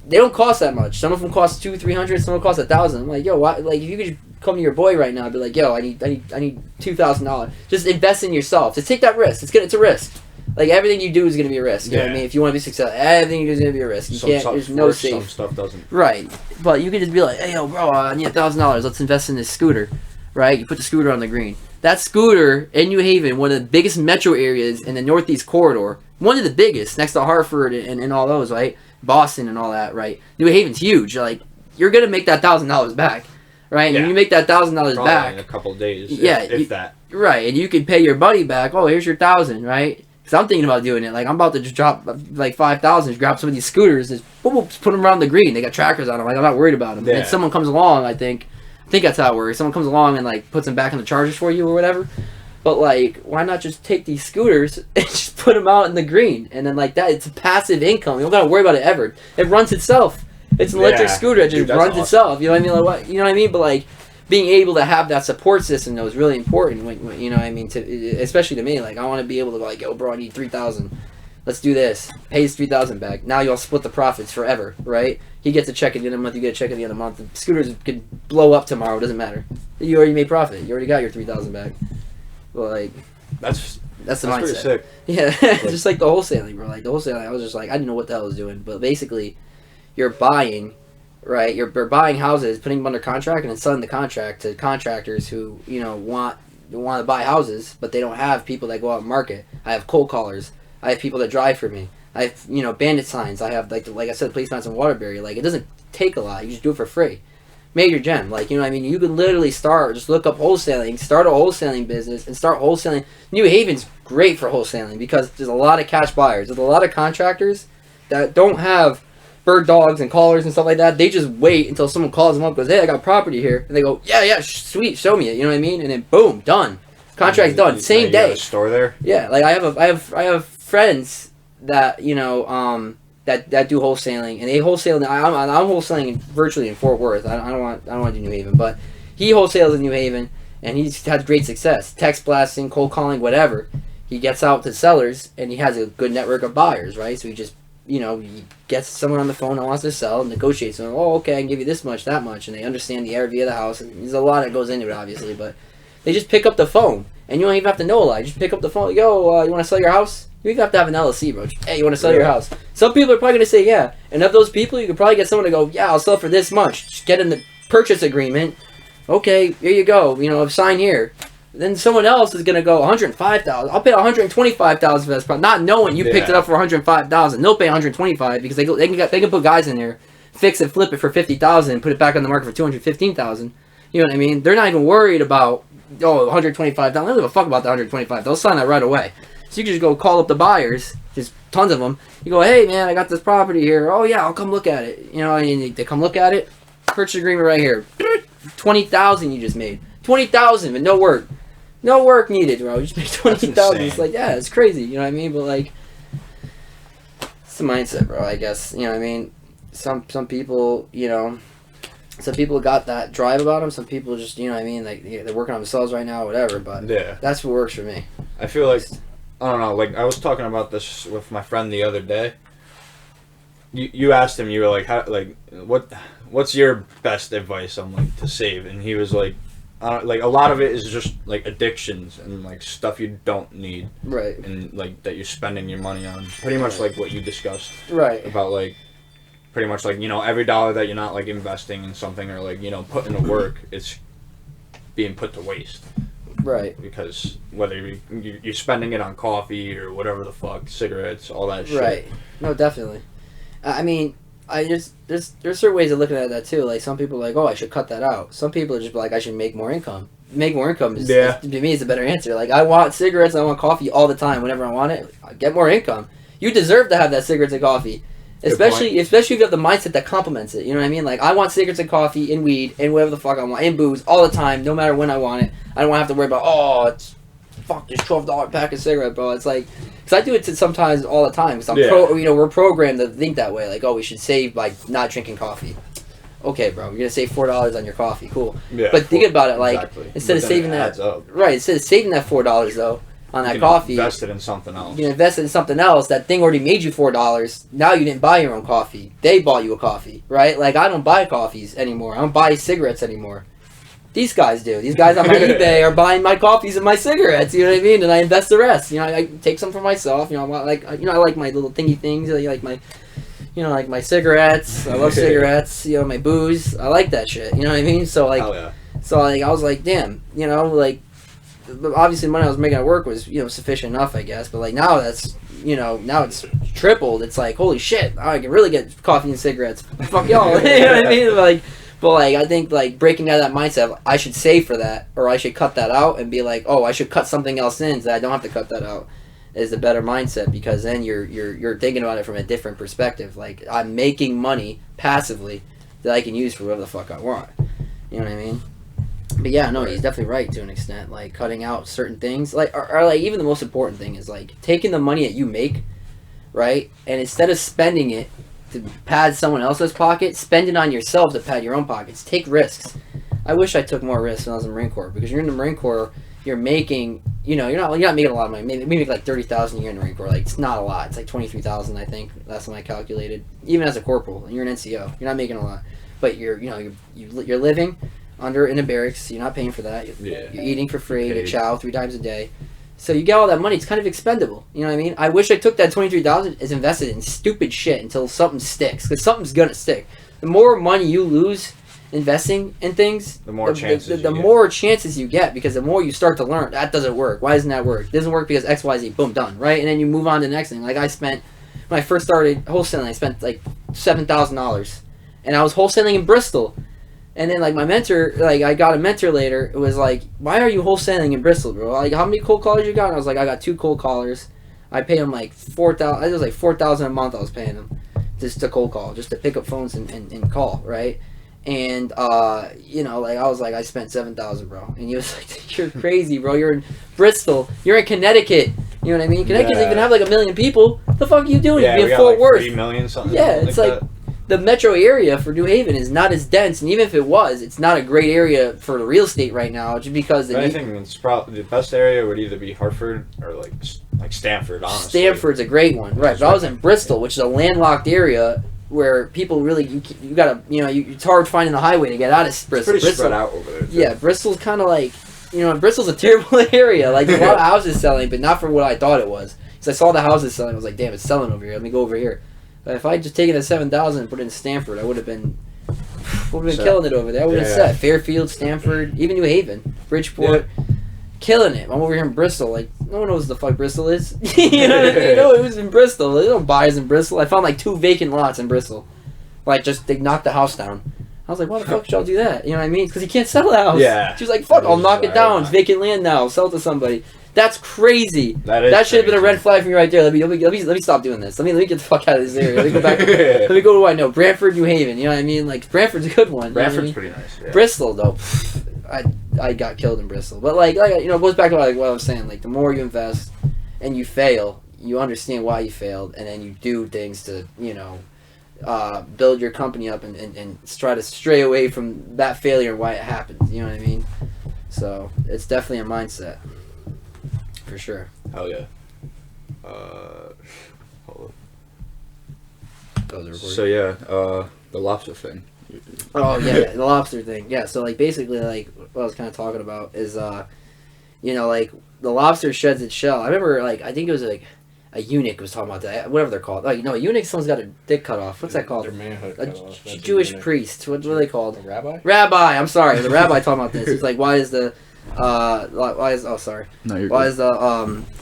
B: they don't cost that much. Some of them cost $200-$300. Some of them cost $1,000. I'm like, yo, why, like if you could just come to your boy right now and be like, yo, I need $2,000. Just invest in yourself. Just take that risk. It's a risk. Like everything you do is going to be a risk. You know what I mean? If you want to be successful, everything you do is going to be a risk. You can't. There's no safe.
A: Some stuff doesn't.
B: Right, but you can just be like, hey, yo, bro, I need $1,000. Let's invest in this scooter. Right? You put the scooter on the green. That scooter in New Haven, one of the biggest metro areas in the Northeast corridor, one of the biggest next to Hartford and all those, right? Boston and all that, right? New Haven's huge. Like you're going to make that $1,000 back. Right, and when you make that $1,000 back
A: in a couple of days,
B: if
A: that.
B: Right, and you can pay your buddy back. Oh, here's your $1,000, right? Because I'm thinking about doing it. Like I'm about to just drop like $5,000, grab some of these scooters, just boom, boom, just put them around the green. They got trackers on them. Like I'm not worried about them.
A: Yeah.
B: And then someone comes along, I think that's how it works. Someone comes along and like puts them back in the chargers for you or whatever. But like, why not just take these scooters and just put them out in the green? And then like that, it's a passive income. You don't gotta worry about it ever. It runs itself. It's an electric scooter that just runs itself. You know what I mean? Like what? You know what I mean? But like, being able to have that support system though is really important. When you know what I mean? Especially to me, like I want to be able to go like, yo, bro, I need $3,000. Let's do this. Pay his $3,000 back. Now y'all split the profits forever, right? He gets a check at the end of the month. You get a check at the end of the month. The scooters could blow up tomorrow. It doesn't matter. You already made profit. You already got your $3,000 back. Well, like
A: that's
B: the mindset.
A: Pretty sick.
B: Yeah, just like the wholesaling, bro. Like the wholesaling, I was just like, I didn't know what the hell I was doing. But basically, you're buying. Right, you're buying houses, putting them under contract, and then selling the contract to contractors who want to buy houses, but they don't have people that go out and market. I have cold callers. I have people that drive for me. I have bandit signs. I have like I said, police signs in Waterbury. Like it doesn't take a lot. You just do it for free. Major gem. Like you know what I mean. You can literally just look up wholesaling, start a wholesaling business, and start wholesaling. New Haven's great for wholesaling because there's a lot of cash buyers. There's a lot of contractors that don't have bird dogs and callers and stuff like that. They just wait until someone calls them up, goes, hey, I got property here, and they go, yeah, sweet, show me it. You know what I mean? And then boom, done. Contract's done. Same day.
A: You got a store there.
B: Yeah, like I have friends that that do wholesaling, and they wholesale. I'm wholesaling virtually in Fort Worth. I don't want to do New Haven, but he wholesales in New Haven, and he's had great success. Text blasting, cold calling, whatever. He gets out to sellers, and he has a good network of buyers, right? So he just he gets someone on the phone that wants to sell, negotiates with them. Oh, okay, I can give you this much, that much, and they understand the area of the house. And there's a lot that goes into it, obviously, but they just pick up the phone, and you don't even have to know a lot. You just pick up the phone. Yo, you want to sell your house? You even have to have an LLC, bro. Hey, you want to sell your house? Some people are probably going to say yeah, and of those people, you could probably get someone to go, yeah, I'll sell for this much. Just get in the purchase agreement. Okay, here you go. Sign here. Then someone else is gonna go $105,000. I'll pay $125,000 for this product, not knowing you picked it up for $105,000. They'll pay $125 because they can put guys in there, fix it, flip it for $50,000, and put it back on the market for $215,000. You know what I mean? They're not even worried about $125,000. They don't give a fuck about the $125,000. They'll sign that right away. So you can just go call up the buyers, just tons of them. You go, hey man, I got this property here. Oh yeah, I'll come look at it. And they come look at it. Purchase agreement right here. $20,000 you just made. $20,000 with no work. No work needed, bro. You just make $20,000. It's like, yeah, it's crazy. You know what I mean? But like, it's the mindset, bro. I guess you know what I mean. Some people, some people got that drive about them. Some people just, you know what I mean. Like they're working on themselves right now, whatever. But that's what works for me.
A: I feel like I don't know. Like I was talking about this with my friend the other day. You asked him. You were like, what's your best advice on like to save? And he was like. Like a lot of it is just like addictions and like stuff you don't need,
B: right?
A: And like that you're spending your money on. Pretty much like what you discussed,
B: right?
A: About like, pretty much like every dollar that you're not like investing in something or like putting to work, it's being put to waste,
B: right?
A: Because whether you're spending it on coffee or whatever the fuck, cigarettes, all that shit.
B: Right. No, definitely. I mean. There's certain ways of looking at that too. Like some people are like, oh, I should cut that out. Some people are just like, I should make more income. Make more income is to me is a better answer. Like I want cigarettes, I want coffee all the time. Whenever I want it, I get more income. You deserve to have that cigarettes and coffee, especially if you have the mindset that complements it. You know what I mean? Like I want cigarettes and coffee and weed and whatever the fuck I want and booze all the time, no matter when I want it. I don't want to have to worry about it's this $12 pack of cigarette, bro. It's like. Because I do it sometimes all the time. Because we're programmed to think that way. Like, we should save by not drinking coffee. Okay, bro, you're gonna save $4 on your coffee. Cool. Yeah, but think about it. Like, instead of saving that, right? Instead of saving that $4 though, on that
A: you
B: coffee.
A: Invested in something else.
B: You can invest in something else. That thing already made you $4. Now you didn't buy your own coffee. They bought you a coffee, right? Like, I don't buy coffees anymore. I don't buy cigarettes anymore. These guys do. These guys on my eBay are buying my coffees and my cigarettes. You know what I mean? And I invest the rest. You know, I take some for myself. You know, I like my little thingy things. I like my, you know, like my cigarettes. I love cigarettes. You know, my booze. I like that shit. You know what I mean? So like, I was like, damn. You know, like, obviously the money I was making at work was, you know, sufficient enough, I guess. But like now that's, you know, now it's tripled. It's like, holy shit, I can really get coffee and cigarettes. Fuck y'all. You know what I mean? But I think like breaking out of that mindset, I should save for that, or I should cut that out and be like, oh, I should cut something else in so that I don't have to cut that out, is the better mindset, because then you're thinking about it from a different perspective. Like, I'm making money passively that I can use for whatever the fuck I want. You know what I mean? But yeah, no, he's definitely right to an extent. Like, cutting out certain things, like, or like even the most important thing is like taking the money that you make, right, and instead of spending it to pad someone else's pocket, spend it on yourself to pad your own pockets. Take risks. I wish I took more risks when I was in the Marine Corps, because you're in the Marine Corps, you're making, you know, you're not making a lot of money. Maybe make like $30,000 a year in the Marine Corps. Like, it's not a lot. It's like $23,000, I think. Last time I calculated. Even as a corporal, and you're an NCO, you're not making a lot. But you're living in a barracks. You're not paying for that. You're eating for free. You chow 3 times a day. So you get all that money. It's kind of expendable. You know what I mean? I wish I took that $23,000 as invested in stupid shit until something sticks, because something's gonna stick. The more money you lose investing in things,
A: the more chances
B: more chances you get, because the more you start to learn, that doesn't work. Why doesn't that work? It doesn't work because X, Y, Z. Boom, done. Right? And then you move on to the next thing. Like, I spent, when I first started wholesaling, I spent like $7,000, and I was wholesaling in Bristol. And then, like, my mentor, like, I got a mentor later. It was like, why are you wholesaling in Bristol, bro? Like, how many cold callers you got? And I was like, I got 2 cold callers. I paid them like $4,000. It was like $4,000 a month I was paying them just to cold call, just to pick up phones and call, right? And you know, like, I was like, I spent $7,000, bro. And he was like, you're crazy, bro. You're in Bristol. You're in Connecticut. You know what I mean? Connecticut doesn't even have like 1 million people. What the fuck are you doing?
A: Yeah,
B: You're in
A: Fort
B: Worth.
A: 3 million something.
B: Yeah, it's like the metro area for New Haven is not as dense, and even if it was, it's not a great area for the real estate right now, just because
A: I think it's probably the best area would either be Hartford or like Stamford. Honestly,
B: Stanford's a great one, right? But I was in Bristol, which is a landlocked area where people really you gotta, you know, it's hard finding the highway to get out of Bristol.
A: It's pretty spread out over there, too.
B: Yeah, Bristol's kind of like, you know, Bristol's a terrible area. Like, a lot of houses selling, but not for what I thought it was. Because I saw the houses selling, I was like, damn, it's selling over here. Let me go over here. But if I had just taken the $7,000 and put it in Stanford, I would have been killing it over there. I would have set Fairfield, Stanford, even New Haven, Bridgeport, killing it. I'm over here in Bristol. Like, no one knows what the fuck Bristol is. You know what I mean? No, it was in Bristol. They don't buy us in Bristol. I found like 2 vacant lots in Bristol. Like, just they knocked the house down. I was like, why the fuck should y'all do that? You know what I mean? Because you can't sell the house.
A: Yeah.
B: She was like, fuck, I'll knock it down. It's vacant land now. Sell it to somebody. That's crazy. That should have been a red flag for me right there. Let me stop doing this. Let me get the fuck out of this area. Let me go back. Let me go to what I know. Brantford, New Haven. You know what I mean? Like, Brantford's a good one.
A: Brantford's pretty nice. Yeah.
B: Bristol, though, I got killed in Bristol. But like you know, it goes back to what I was saying. Like, the more you invest and you fail, you understand why you failed, and then you do things to, you know, build your company up and try to stray away from that failure and why it happened. You know what I mean? So it's definitely a mindset. For sure.
A: Hell yeah. Hold on. So yeah, the lobster thing.
B: Oh yeah, the lobster thing. Yeah, so like basically like what I was kind of talking about is you know, like the lobster sheds its shell. I remember like I think it was like a eunuch was talking about that, whatever they're called. Like, no, a eunuch, someone's got a dick cut off. What's that called?
C: Their manhood cut off.
B: Jewish priest. What are they called?
C: A rabbi?
B: Rabbi. I'm sorry, the rabbi talking about this. He's like, why is the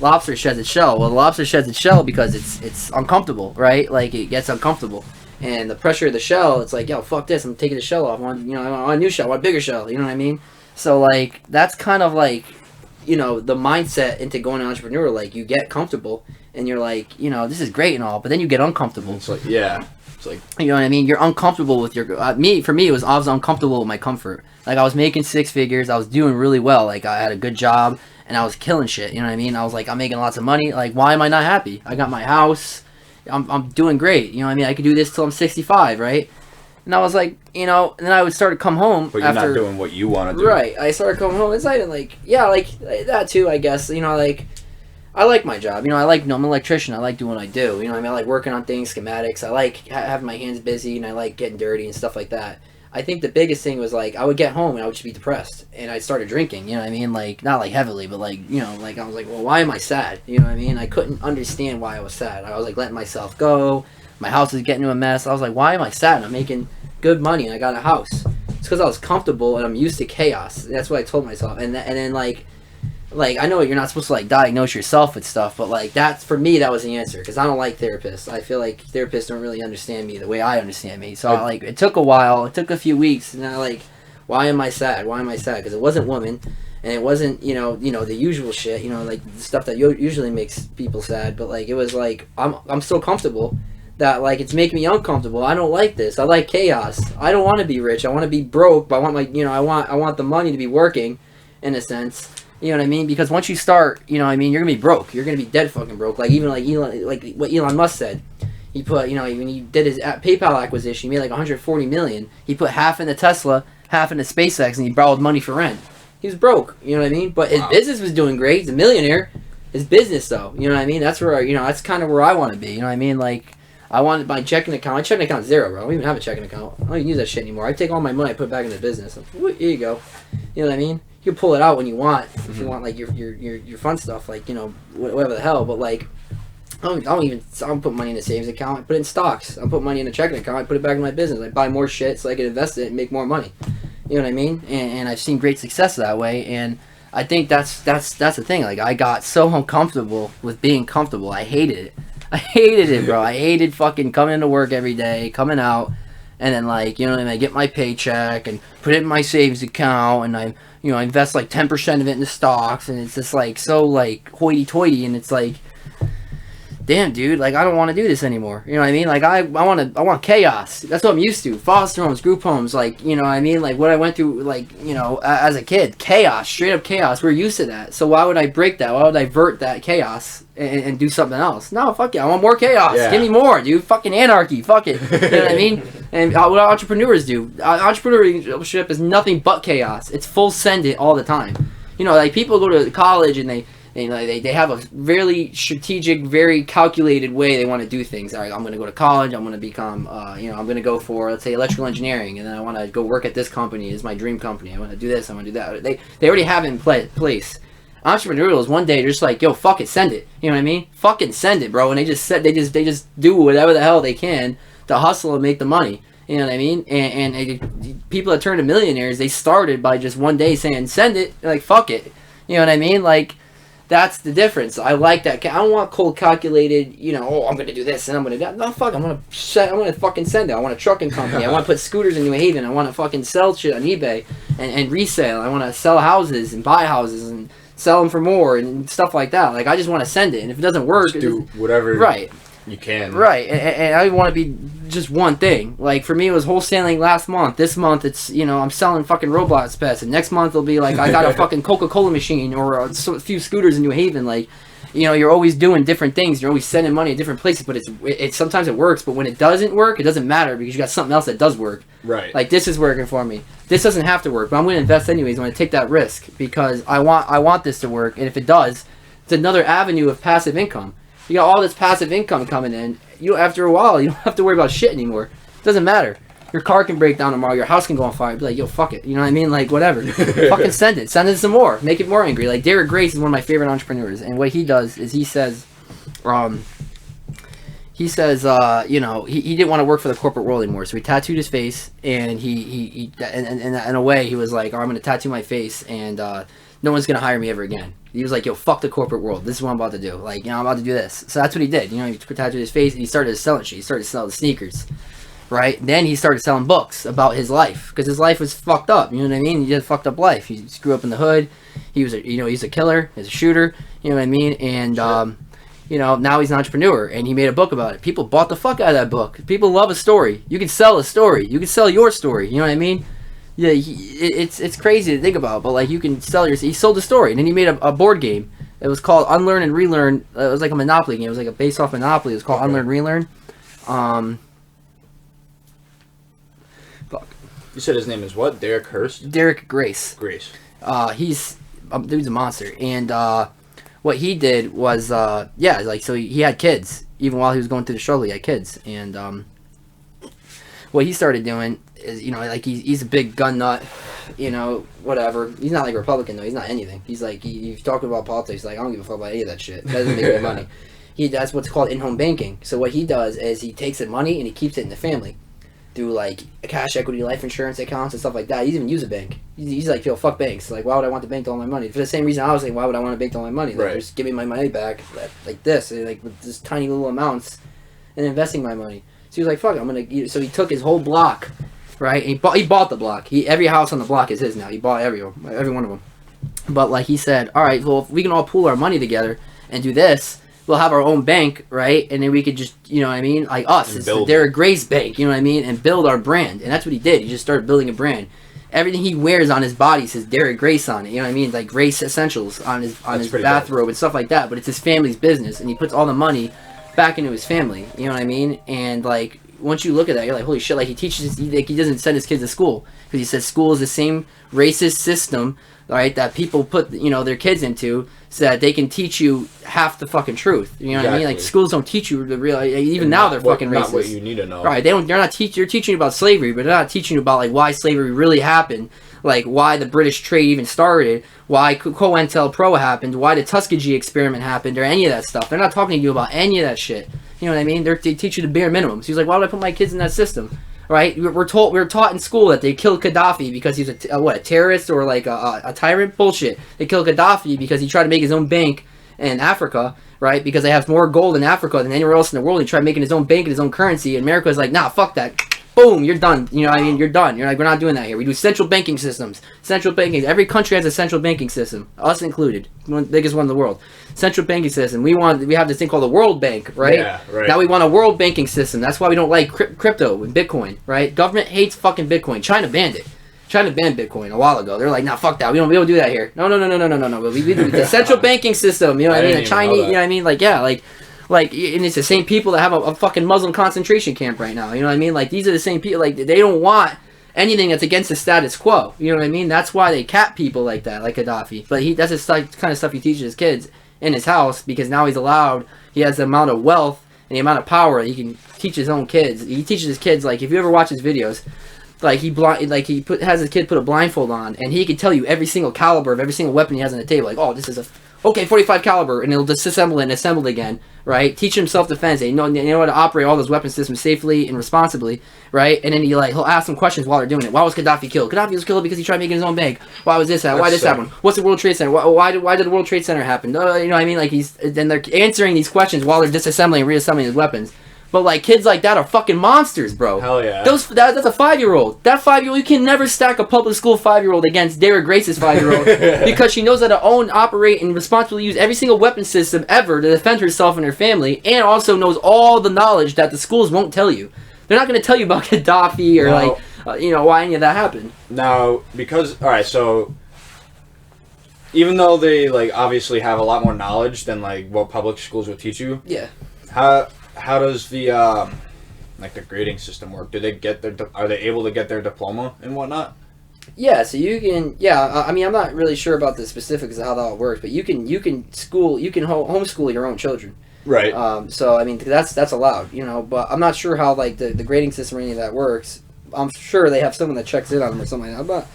B: lobster sheds its shell? Well, the lobster sheds its shell because it's uncomfortable, right? Like, it gets uncomfortable, and the pressure of the shell, it's like, yo, fuck this, I'm taking the shell off. I want a new shell, I want a bigger shell. You know what I mean? So like that's kind of like, you know, the mindset into going entrepreneur. Like, you get comfortable and you're like, you know, this is great and all, but then you get uncomfortable.
A: It's like, yeah. It's like,
B: you know what I mean? You're uncomfortable with your... For me, I was uncomfortable with my comfort. Like, I was making 6 figures. I was doing really well. Like, I had a good job, and I was killing shit. You know what I mean? I was like, I'm making lots of money. Like, why am I not happy? I got my house. I'm doing great. You know what I mean? I could do this till I'm 65, right? And I was like, you know... And then I would start to come home
A: but you're not doing what you want to do.
B: Right. I started coming home. It's not even like... Yeah, like that too, I guess. You know, like... I like my job. You know, I'm an electrician. I like doing what I do. You know what I mean? I like working on things, schematics. I like having my hands busy, and I like getting dirty and stuff like that. I think the biggest thing was, like, I would get home and I would just be depressed. And I started drinking, you know what I mean? Like, not, like, heavily, but, like, you know, like, I was like, well, why am I sad? You know what I mean? I couldn't understand why I was sad. I was, like, letting myself go. My house was getting to a mess. I was like, why am I sad? I'm making good money and I got a house. It's because I was comfortable and I'm used to chaos. That's what I told myself. And then, like, I know you're not supposed to, like, diagnose yourself with stuff, but, like, that's, for me, that was the answer, because I don't like therapists. I feel like therapists don't really understand me the way I understand me. So, like, it took a while, it took a few weeks, and I, like, why am I sad? Why am I sad? Because it wasn't women, and it wasn't, you know, the usual shit, you know, like, the stuff that usually makes people sad, but, like, it was, like, I'm so comfortable that, like, it's making me uncomfortable. I don't like this. I like chaos. I don't want to be rich. I want to be broke, but I want my, you know, I want the money to be working, in a sense. You know what I mean? Because once you start, you know what I mean, you're going to be broke. You're going to be dead fucking broke. Like, even like Elon, like what Elon Musk said. He put, you know, when he did his PayPal acquisition, he made like $140 million. He put half into Tesla, half into SpaceX, and he borrowed money for rent. He was broke, you know what I mean? But his business was doing great. He's a millionaire. His business, though, you know what I mean? That's where, you know, that's kind of where I want to be. You know what I mean? Like, I wanted my checking account. My checking account's zero, bro. I don't even have a checking account. I don't even use that shit anymore. I take all my money, I put it back in the business. Here you go. You know what I mean? You can pull it out when you want, if you want, like, your fun stuff, like, you know, whatever the hell. But, like, I don't put money in a savings account. I put it in stocks. I put money in a checking account. I put it back in my business. I buy more shit so I can invest it and make more money. You know what I mean? And I've seen great success that way. And I think that's the thing. Like, I got so uncomfortable with being comfortable. I hated it. I hated it, bro. I hated fucking coming into work every day, coming out, and then, like, you know what I mean, I get my paycheck and put it in my savings account, and I, you know, I invest like 10% of it into stocks, and it's just like so like hoity-toity, and it's like, damn, dude, like, I don't want to do this anymore. You know what I mean? Like, I want chaos. That's what I'm used to. Foster homes, group homes, like, you know what I mean? Like, what I went through, like, you know, as a kid, chaos, straight up chaos. We're used to that. So why would I break that? Why would I divert that chaos and do something else? No, fuck it. I want more chaos. Yeah. Give me more, dude. Fucking anarchy. Fuck it. You know what I mean? And what entrepreneurs do. Entrepreneurship is nothing but chaos. It's full send it all the time. You know, like, people go to college and they have a very strategic, very calculated way they want to do things. All right, I'm going to go to college. I'm going to become, you know, I'm going to go for, let's say, electrical engineering, and then I want to go work at this company. It's my dream company. I want to do this. I want to do that. They already have it in place. Entrepreneurial is one day they're just like, yo, fuck it, send it. You know what I mean? Fucking send it, bro. And they just do whatever the hell they can to hustle and make the money. You know what I mean? And people that turn to millionaires, they started by just one day saying, send it. Like, fuck it. You know what I mean? Like, that's the difference. I like that. I don't want cold calculated, you know, oh, I'm going to do this and I'm going to do that. No, fuck, I'm going to fucking send it. I want a trucking company. I want to put scooters in New Haven. I want to fucking sell shit on eBay and resale. I want to sell houses and buy houses and sell them for more and stuff like that. Like, I just want to send it. And if it doesn't work,
A: just do whatever
B: right.
A: you can.
B: Right. And I want to be just one thing. Like, for me, it was wholesaling last month. This month, it's, you know, I'm selling fucking Roblox pets. And next month, it'll be like, I got a fucking Coca-Cola machine or a few scooters in New Haven. Like, you know, you're always doing different things. You're always sending money to different places. But it's sometimes it works. But when it doesn't work, it doesn't matter because you got something else that does work.
A: Right.
B: Like, this is working for me. This doesn't have to work. But I'm going to invest anyways. I'm going to take that risk because I want this to work. And if it does, it's another avenue of passive income. You got all this passive income coming in. After a while, you don't have to worry about shit anymore. It doesn't matter. Your car can break down tomorrow. Your house can go on fire. Be like, yo, fuck it. You know what I mean? Like, whatever. Fucking send it. Send it some more. Make it more angry. Like, Derek Grace is one of my favorite entrepreneurs. And what he does is he says, you know, he didn't want to work for the corporate world anymore. So he tattooed his face. And he in a way, he was like, oh, I'm going to tattoo my face. And no one's going to hire me ever again. He was like, yo, fuck the corporate world. This is what I'm about to do. Like, you know, I'm about to do this. So that's what he did. You know, he tattooed his face and he started selling shit. He started selling sneakers. Right? Then he started selling books about his life. Because his life was fucked up. You know what I mean? He had a fucked up life. He grew up in the hood. He was he's a killer. He's a shooter. You know what I mean? And, you know, now he's an entrepreneur. And he made a book about it. People bought the fuck out of that book. People love a story. You can sell a story. You can sell your story. You know what I mean? Yeah, it's crazy to think about, but like you can sell he sold a story, and then he made a board game. It was called Unlearn and Relearn. It was like a Monopoly game. It was like a based off Monopoly. It was called Unlearn and Relearn.
A: Fuck. You said his name is what? Derek Hurst?
B: Derek Grace.
A: Grace.
B: He's dude's a monster, and what he did was, so he had kids. Even while he was going through the struggle, he had kids. And what he started doing is, like he's a big gun nut, whatever. He's not like a Republican, though. He's not anything. He's like, he's talking about politics, like, I don't give a fuck about any of that shit. That doesn't make any money. That's what's called in-home banking. So what he does is he takes the money and he keeps it in the family through like cash equity life insurance accounts and stuff like that. He doesn't even use a bank. He's like, yo, fuck banks. Like, why would I want the bank to all my money? For the same reason I was like, why would I want a bank to all my money? Like, just give me my money back like this, like with just tiny little amounts and investing my money. So he was like, fuck, I'm gonna. So he took his whole block, right? And he bought the block. Every house on the block is his now. He bought every one of them. But like he said, all right, well, if we can all pool our money together and do this, we'll have our own bank, right? And then we could just, like us, it's the Derek Grace Bank, and build our brand. And that's what he did. He just started building a brand. Everything he wears on his body says Derek Grace on it, like Grace Essentials on his bathrobe and stuff like that. But it's his family's business, and he puts all the money back into his family, And like, once you look at that, you're like, holy shit, like he doesn't send his kids to school because he says school is the same racist system, right, that people put their kids into so that they can teach you half the fucking truth. You know what I mean? Like, schools don't teach you the real. Even and now they're fucking racist. Not
A: what you need to know.
B: Right? They're not They're teaching you about slavery, but they're not teaching you about like why slavery really happened, like why the British trade even started, why COINTELPRO happened, why the Tuskegee experiment happened, or any of that stuff. They're not talking to you about any of that shit. You know what I mean? They teach you the bare minimum. So he's like, why would I put my kids in that system? Right? We're taught in school that they killed Gaddafi because he's a terrorist or like a tyrant. Bullshit. They killed Gaddafi because he tried to make his own bank in Africa, right? Because they have more gold in Africa than anywhere else in the world. He tried making his own bank and his own currency. And America's like, nah, fuck that. Boom, you're done. You know what I mean? You're done. You're like, we're not doing that here. We do central banking systems. Central banking. Every country has a central banking system, us included. One biggest one in the world. Central banking system. We have this thing called the World Bank, right?
A: Yeah, right.
B: Now we want a world banking system. That's why we don't like crypto and Bitcoin, right? Government hates fucking Bitcoin. China banned it. China banned Bitcoin a while ago. They're like, nah, fuck that. We don't do that here. No. We do the central banking system. You know what I mean? The Chinese. You know what I mean? Like, yeah, like, and it's the same people that have a fucking Muslim concentration camp right now. You know what I mean? Like, these are the same people. Like, they don't want anything that's against the status quo. You know what I mean? That's why they cap people like that, like Gaddafi. But that's the kind of stuff he teaches his kids in his house, because now he has the amount of wealth and the amount of power that he can teach his own kids. He teaches his kids, like, if you ever watch his videos, like he has his kid put a blindfold on, and he can tell you every single caliber of every single weapon he has on the table. Like, oh, this is a 45 caliber, and he'll disassemble it and assemble it again, right? Teach him self-defense. They know how to operate all those weapon systems safely and responsibly, right? And then he'll ask them questions while they're doing it. Why was Gaddafi killed? Gaddafi was killed because he tried making his own bank. Why was this happened? Why this happened? What's the World Trade Center? Why did the World Trade Center happen? You know what I mean? Like, then they're answering these questions while they're disassembling and reassembling his weapons. But like, kids like that are fucking monsters, bro.
A: Hell yeah.
B: That's a 5-year-old. That 5-year-old, you can never stack a public school 5-year-old against Derek Grace's 5-year-old because she knows how to own, operate, and responsibly use every single weapon system ever to defend herself and her family, and also knows all the knowledge that the schools won't tell you. They're not going to tell you about Gaddafi or why any of that happened.
A: Now, because all right, so even though they like obviously have a lot more knowledge than like what public schools would teach you,
B: yeah.
A: How does the the grading system work? Are they able to get their diploma and whatnot?
B: Yeah, so you can. Yeah, I mean, I'm not really sure about the specifics of how that all works, but you can homeschool your own children.
A: Right.
B: So I mean, that's allowed, But I'm not sure how like the grading system or any of that works. I'm sure they have someone that checks in on them or something like that. I'm not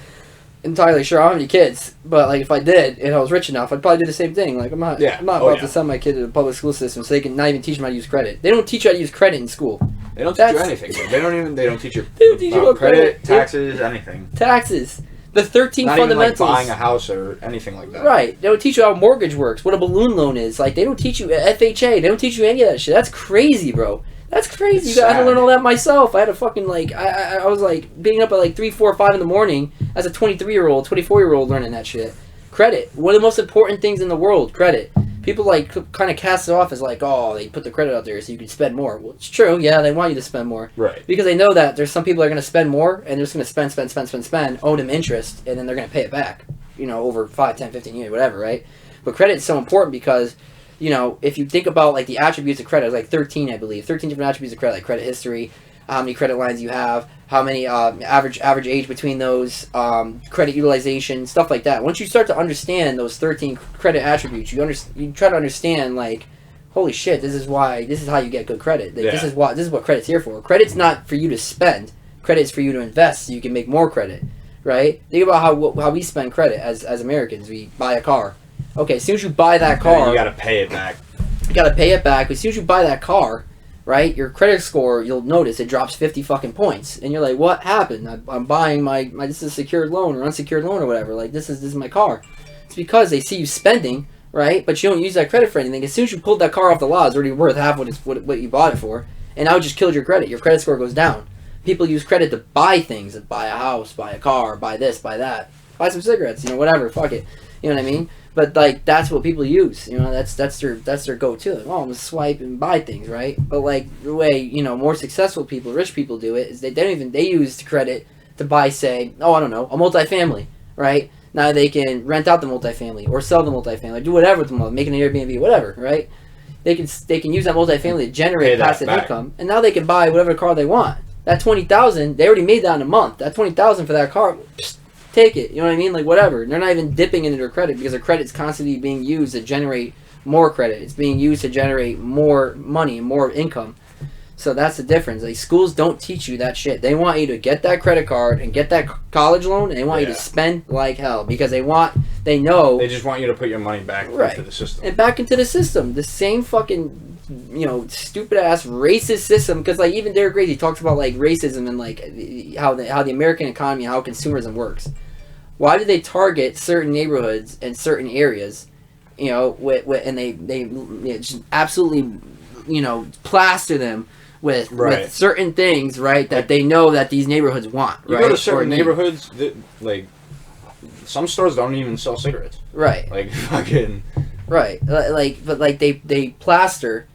B: entirely sure. I don't have any kids, but like if I did and I was rich enough, I'd probably do the same thing. Like I'm not about to send my kid to the public school system so they can not even teach them how to use credit. They don't teach you how to use credit in school.
A: They don't teach you anything. They don't teach you. They don't teach you about credit, taxes, anything.
B: Taxes. The 13
A: not
B: fundamentals.
A: Not even like buying a house or anything like that.
B: Right. They don't teach you how a mortgage works, what a balloon loan is. Like they don't teach you FHA. They don't teach you any of that shit. That's crazy, bro. That's crazy. I had to learn all that myself. I had to fucking I was like being up at like 3, 4, 5 in the morning as a 23-year-old, 24-year-old learning that shit. Credit. One of the most important things in the world. Credit. People like kind of cast it off as like, oh, they put the credit out there so you can spend more. Well, it's true. Yeah, they want you to spend more.
A: Right. Because
B: they know that there's some people that are going to spend more and they're just going to spend, owe them interest, and then they're going to pay it back, over 5, 10, 15 years, whatever, right? But credit is so important because if you think about like the attributes of credit, it's like 13, I believe, 13 different attributes of credit, like credit history, how many credit lines you have, how many average age between those, credit utilization, stuff like that. Once you start to understand those 13 credit attributes, you try to understand, like, holy shit, this is how you get good credit. Like, this is what credit's here for. Credit's not for you to spend. Credit's for you to invest so you can make more credit, right? Think about how we spend credit as Americans. We buy a car. Okay, as soon as you buy that car,
A: you gotta pay it back.
B: You gotta pay it back. But as soon as you buy that car, right, your credit score, you'll notice it drops 50 fucking points, and you're like, what happened? I'm buying my this is a secured loan or unsecured loan or whatever. Like, this is my car. It's because they see you spending, right? But you don't use that credit for anything. As soon as you pulled that car off the lot, it's already worth half what you bought it for, and now it just killed your credit. Your credit score goes down. People use credit to buy things, buy a house, buy a car, buy this, buy that, buy some cigarettes, whatever. Fuck it, you know what I mean? But like, that's what people use. That's their go-to. Like, oh, I'm gonna swipe and buy things, right? But like, the way more successful people, rich people do it is they use credit to buy, say, I don't know, a multifamily, right? Now they can rent out the multifamily or sell the multifamily, or do whatever with them, make an Airbnb, whatever, right? They can use that multifamily to generate passive income, and now they can buy whatever car they want. That $20,000, they already made that in a month. That $20,000 for that car, take it. You know what I mean? Like, whatever. They're not even dipping into their credit because their credit's constantly being used to generate more credit. It's being used to generate more money and more income. So that's the difference. Like, schools don't teach you that shit. They want you to get that credit card and get that college loan, and they want you to spend like hell because they know
A: they just want you to put your money back into the system.
B: And back into the system. The same fucking stupid ass racist system, because like even Derek Gracie talks about like racism and like how the American economy, how consumerism works. Why do they target certain neighborhoods and certain areas, and they just absolutely plaster them with certain things, right, that they know that these neighborhoods want, right?
A: You go to certain neighborhoods that, like, some stores don't even sell cigarettes.
B: Right.
A: Like, fucking...
B: Right. But they plaster,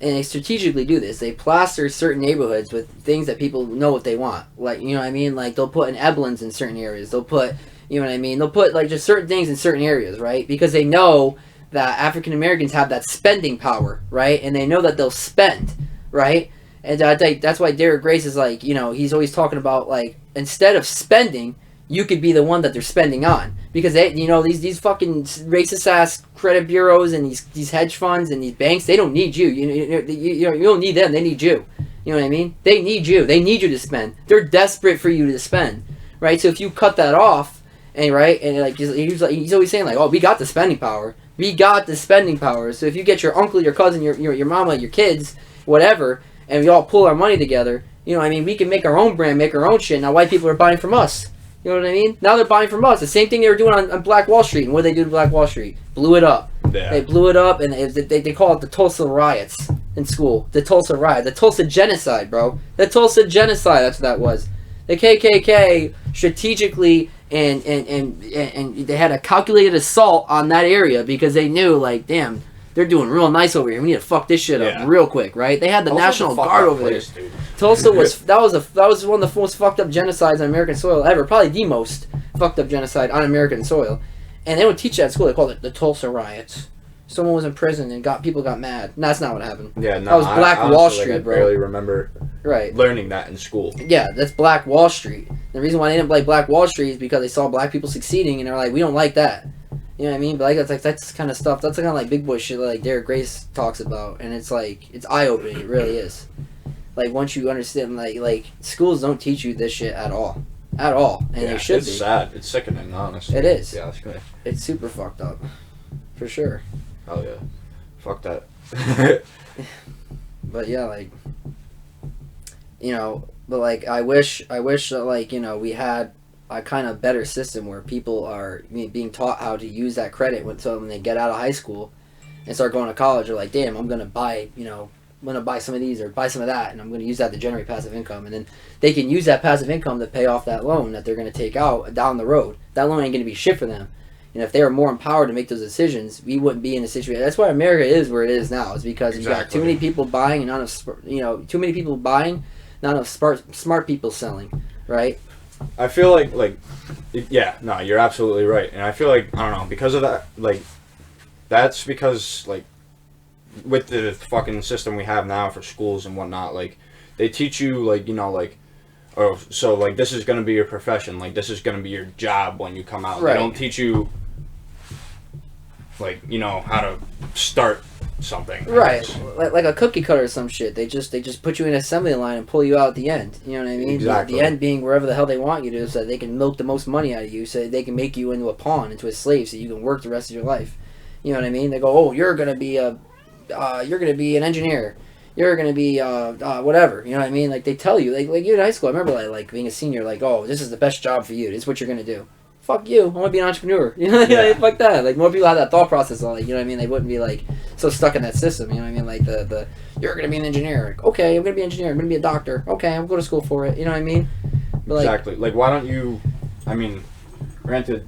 B: and they strategically do this. They plaster certain neighborhoods with things that people know what they want. Like, you know what I mean? Like, they'll put an Eblins in certain areas. They'll put, you know what I mean? They'll put, like, just certain things in certain areas, right? Because they know that African Americans have that spending power, right? And they know that they'll spend, right? And I think that's why Derek Grace is like, he's always talking about, like, instead of spending, you could be the one that they're spending on. Because they, these fucking racist ass credit bureaus and these hedge funds and these banks, they don't need you. You don't need them. They need you. You know what I mean? They need you. They need you to spend. They're desperate for you to spend, right? So if you cut that off, and like he's always saying like, oh, we got the spending power. We got the spending power. So if you get your uncle, your cousin, your mama, your kids, whatever, and we all pull our money together, you know what I mean? We can make our own brand, make our own shit. Now white people are buying from us. You know what I mean? Now they're buying from us. The same thing they were doing on Black Wall Street. And what did they do to Black Wall Street? Blew it up. Yeah. They blew it up, and they call it the Tulsa riots in school. The Tulsa riot. The Tulsa genocide, bro. The Tulsa genocide, that's what that was. The KKK strategically and they had a calculated assault on that area because they knew, like, damn, they're doing real nice over here. We need to fuck this shit up real quick, right? They had the National Guard over there. Dude. Tulsa was that was one of the most fucked up genocides on American soil ever. Probably the most fucked up genocide on American soil. And they would teach that at school. They called it the Tulsa riots. Someone was in prison and people got mad. No, that's not what happened.
A: Yeah, no,
B: that was Black Wall Street, bro.
A: I barely remember learning that in school. Yeah,
B: that's Black Wall Street. The reason why they didn't like Black Wall Street is because they saw black people succeeding and they're like, we don't like that. You know what I mean? But like that's kind of stuff. That's kind of like big boy shit like Derek Grace talks about, and it's like it's eye opening. It really is. Like once you understand, like schools don't teach you this shit at all, and they should be.
A: It's sad. It's sickening, honestly.
B: It is.
A: Yeah, that's good.
B: It's super fucked up, for sure.
A: Oh yeah, fuck that.
B: But yeah, like but like I wish like we had a kind of better system where people are being taught how to use that credit when they get out of high school and start going to college. They're like, damn, I'm gonna buy I'm going to buy some of these or buy some of that, and I'm going to use that to generate passive income. And then they can use that passive income to pay off that loan that they're going to take out down the road. That loan ain't going to be shit for them. And if they were more empowered to make those decisions, we wouldn't be in a situation. That's why America is where it is now. Is because you've got too many people buying and not enough, too many people buying, not enough smart people selling, right?
A: I feel like, yeah, no, you're absolutely right. And I feel like, I don't know, because of that, like, that's because, like, with the fucking system we have now for schools and whatnot, like, they teach you like, you know, like, oh, so like this is gonna be your profession, like this is gonna be your job when you come out.
B: Right.
A: They don't teach you like, you know, how to start something.
B: Right, like a cookie cutter or some shit. They just put you in an assembly line and pull you out at the end. You know what I mean?
A: Exactly.
B: The end being wherever the hell they want you to, so that they can milk the most money out of you, so that they can make you into a pawn, into a slave, so you can work the rest of your life. You know what I mean? They go, oh, you're gonna be an engineer. You're gonna be whatever. You know what I mean? Like they tell you, like you in high school. I remember like being a senior, like, oh, this is the best job for you. This is what you're gonna do. Fuck you, I want to be an entrepreneur. You know,
A: Yeah.
B: fuck that. Like more people have that thought process. Like, you know what I mean? They wouldn't be like so stuck in that system. You know what I mean? Like the you're gonna be an engineer. Like, okay, I'm gonna be an engineer. I'm gonna be a doctor. Okay, I'm going to school for it. You know what I mean? But, like,
A: exactly. Like why don't you? I mean, granted,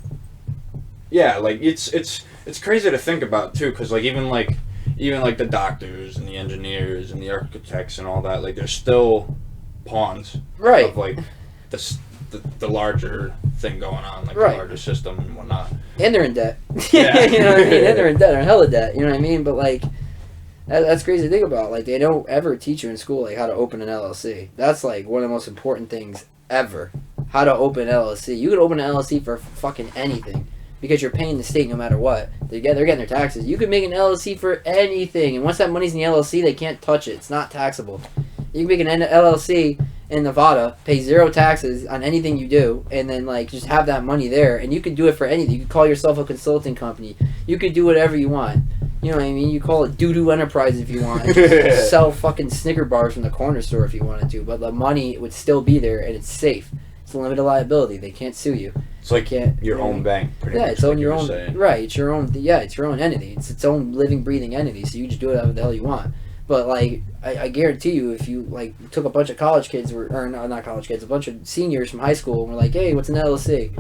A: yeah. Like it's crazy to think about too, because like even like the doctors and the engineers and the architects and all that, like they're still pawns
B: right.
A: of like the larger thing going on, like
B: Right.
A: the larger system and whatnot.
B: And they're in debt.
A: Yeah.
B: You know what I mean? And they're in debt. They're in hella debt. You know what I mean? But like, that's crazy to think about. Like, they don't ever teach you in school like how to open an LLC. That's like one of the most important things ever. How to open an LLC. You could open an LLC for fucking anything because you're paying the state no matter what. They're getting their taxes. You could make an LLC for anything, and once that money's in the LLC, they can't touch it. It's not taxable. You can make an LLC in Nevada, pay 0 taxes on anything you do, and then like just have that money there, and you could do it for anything. You could call yourself a consulting company. You could do whatever you want. You know what I mean? You call it Doo-Doo Enterprise if you want. And just sell fucking Snicker bars from the corner store if you wanted to, but the money would still be there, and it's safe. It's limited liability. They can't sue you.
A: It's like
B: your
A: your own bank, pretty much.
B: It's own
A: like
B: your
A: you were
B: own.
A: saying.
B: Right, it's your own. Yeah, it's your own entity. It's its own living, breathing entity. So you just do whatever the hell you want. But like, I guarantee you, if you like took a bunch of college kids, or not college kids, a bunch of seniors from high school, and were like, "Hey, what's an LLC?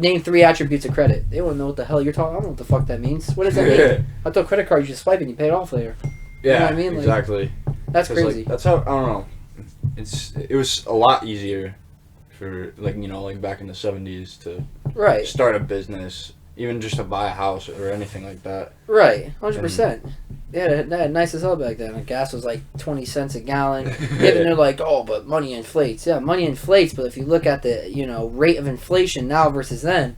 B: Name 3 attributes of credit." They wouldn't know what the hell you're talking. I don't know what the fuck that means. What does that mean? I thought credit card you just swipe and you pay it off later.
A: Yeah,
B: You know what I mean? Like,
A: exactly.
B: That's
A: 'Cause,
B: crazy.
A: Like, that's how, I don't know. It was a lot easier for like, you know, like back in the 70s to
B: Right.
A: start a business, even just to buy a house or anything like that.
B: Right. 100%. They had nice as hell back then. Like, gas was like 20 cents a gallon. Yeah, and they're like, oh, but money inflates. Yeah, money inflates, but if you look at the, you know, rate of inflation now versus then,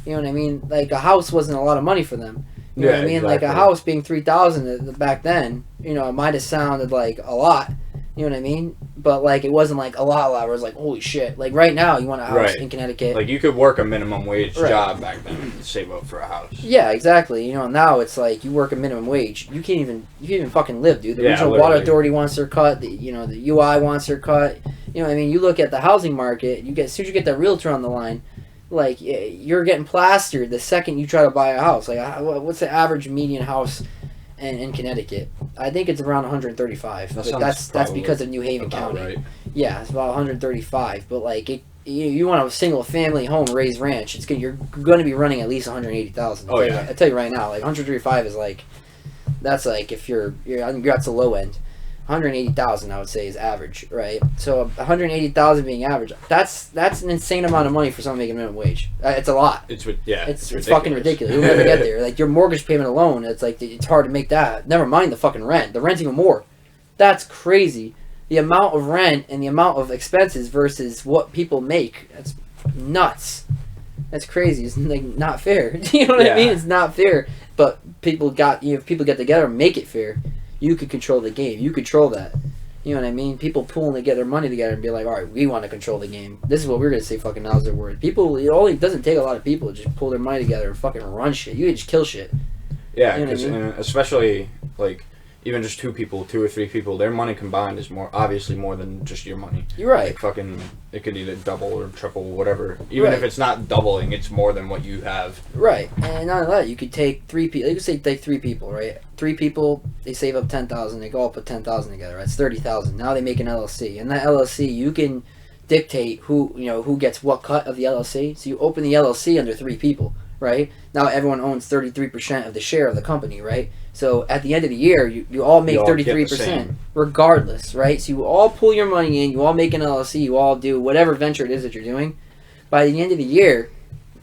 B: you know what I mean? Like, a house wasn't a lot of money for them. You know what I mean?
A: Exactly.
B: Like, a house being $3,000 back then, you know, it might have sounded like a lot. You know what I mean? But, like, it wasn't, like, a lot. Where it was like, holy shit. Like, right now, you want a house in Connecticut.
A: Like, you could work a minimum wage job back then to save up for a house.
B: Yeah, exactly. You know, now it's like, you work a minimum wage. You can't even fucking live, dude. The regional water authority wants their cut. The UI wants their cut. You know what I mean? You look at the housing market, as soon as you get that realtor on the line, like, you're getting plastered the second you try to buy a house. Like, what's the average median house in Connecticut? I think it's around 135. That's because of New Haven County. Right. Yeah, it's about 135. But like, you want a single family home raised ranch, you're going to be running at least 180,000.
A: Oh yeah.
B: I tell you right now, like 135 is like, that's like if you're I think that's the low end. 180,000 I would say is average, right? So 180,000 being average, that's an insane amount of money for someone making minimum wage. It's a lot.
A: It's
B: fucking ridiculous. You'll never get there. Like your mortgage payment alone, it's like it's hard to make that. Never mind the fucking rent. The rent's even more. That's crazy. The amount of rent and the amount of expenses versus what people make. That's nuts. That's crazy. It's like not fair. You know what I mean? It's not fair. But if people get together and make it fair, you could control the game. You control that. You know what I mean? People pulling their money together and be like, all right, we want to control the game. This is what we're going to say, fucking now's their word. It doesn't take a lot of people to just pull their money together and fucking run shit. You can just kill shit.
A: Yeah, because especially, like, even just 2 or 3 people, their money combined is obviously more than just your money.
B: You're right.
A: Like, fucking, it could either double or triple, whatever. Even if it's not doubling, it's more than what you have.
B: Right. And not only that, you could take 3 people. You could say take 3 people, right? 3 people, they save up 10,000. They go all put 10,000 together. That's 30,000. Now they make an LLC. And that LLC, you can dictate who gets what cut of the LLC. So you open the LLC under 3 people, right? Now everyone owns 33% of the share of the company, right? So at the end of the year, you all make 33%, regardless, right? So you all pull your money in, you all make an LLC, you all do whatever venture it is that you're doing. By the end of the year,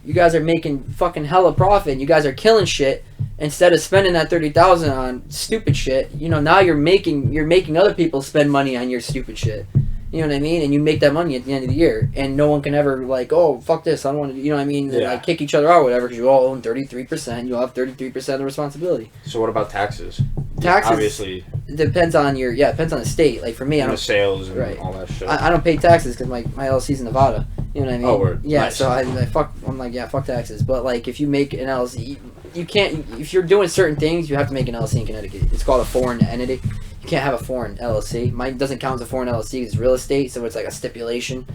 B: you guys are making fucking hella profit, and you guys are killing shit, instead of spending that 30,000 on stupid shit, you know, now you're making other people spend money on your stupid shit. You know what I mean? And you make that money at the end of the year, and no one can ever like, oh, fuck this, I don't want to. You know what I mean?
A: Yeah.
B: Like kick each other out, or whatever, because you all own 33%. You all have 33% of the responsibility.
A: So what about taxes?
B: Taxes,
A: Obviously,
B: it depends on your it depends on the state. Like for me, I
A: and
B: don't
A: the sales and
B: right.
A: all that shit.
B: I don't pay taxes because my LLC's in Nevada. You know what I mean?
A: Oh, word.
B: Yeah,
A: Nice.
B: so I'm like, yeah, fuck taxes. But like, if you make an LLC, you can't. If you're doing certain things, you have to make an LLC in Connecticut. It's called a foreign entity. You can't have a foreign LLC. Mine doesn't count as a foreign LLC. It's real estate, so it's like a stipulation.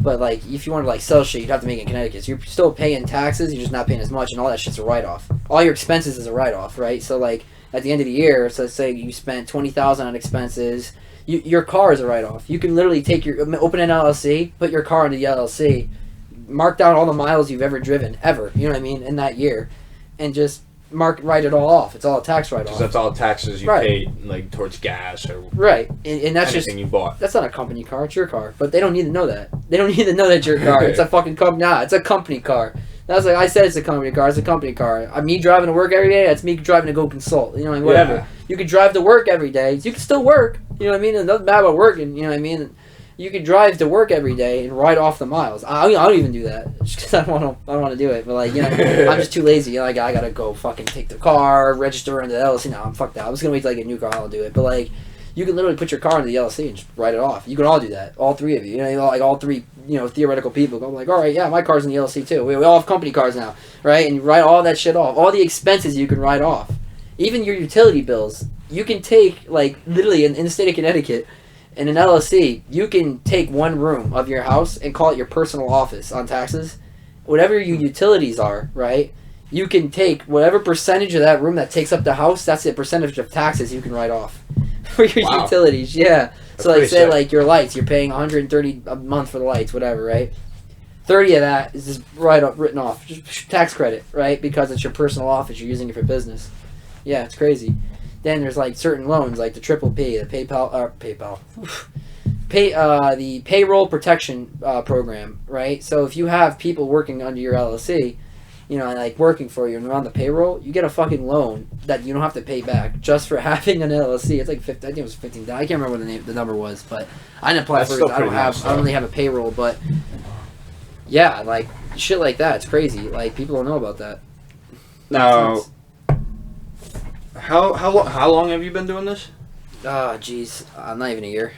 B: But like, if you want to like sell shit, you'd have to make it in Connecticut. So you're still paying taxes. You're just not paying as much, and all that shit's a write-off. All your expenses is a write-off, right? So like, at the end of the year, so let's say you spent $20,000 on expenses. Your car is a write-off. You can literally open an LLC, put your car into the LLC, mark down all the miles you've ever driven, ever. You know what I mean? In that year, and just write it all off. It's all a tax write-off.
A: Because that's all taxes you
B: Right.
A: paid, like towards gas or
B: Right, and that's
A: anything
B: just
A: you bought.
B: that's not a company car. It's your car, but they don't need to know that. They don't need to know that's your car. It's a fucking company. Nah, it's a company car. That's like I said. It's a company car. It's a company car. Me driving to work every day. That's me driving to go consult. You know, like whatever.
A: Yeah.
B: You could drive to work every day. You can still work. You know what I mean? It doesn't matter about working. You know what I mean? You could drive to work every day and write off the miles. I don't even do that just because I don't want to do it. But like, you know, I'm just too lazy. You know, like I gotta go fucking take the car, register into the LLC. No, I'm fuck that. I'm just gonna wait till I get a new car. I'll do it. But like, you can literally put your car into the LLC and just write it off. You can all do that. All three of you. You know, like all three, you know, theoretical people go like, all right, yeah, my car's in the LLC too. We all have company cars now, right? And you write all that shit off. All the expenses you can write off. Even your utility bills. You can take, like, literally in the state of Connecticut, in an LLC, you can take one room of your house and call it your personal office on taxes. Whatever your utilities are, right? You can take whatever percentage of that room that takes up the house, that's the percentage of taxes you can write off for your
A: Wow.
B: utilities. Yeah.
A: That's
B: So like
A: pretty
B: say
A: sick.
B: like your lights, you're paying $130 a month for the lights, whatever, right? 30 of that is just written off, just tax credit, right? Because it's your personal office, you're using it for business. Yeah, it's crazy. Then there's like certain loans, like the Triple P, the the payroll protection program, right? So if you have people working under your LLC, you know, like working for you and they're on the payroll, you get a fucking loan that you don't have to pay back just for having an LLC. It's like I think it was $15. I can't remember what the number was, but I didn't apply
A: That's
B: for
A: still
B: it. I don't
A: pretty nice,
B: really have a payroll, but yeah, like shit like that. It's crazy. Like people don't know about that.
A: Now, how long have you been doing this?
B: Oh, jeez, not even a year.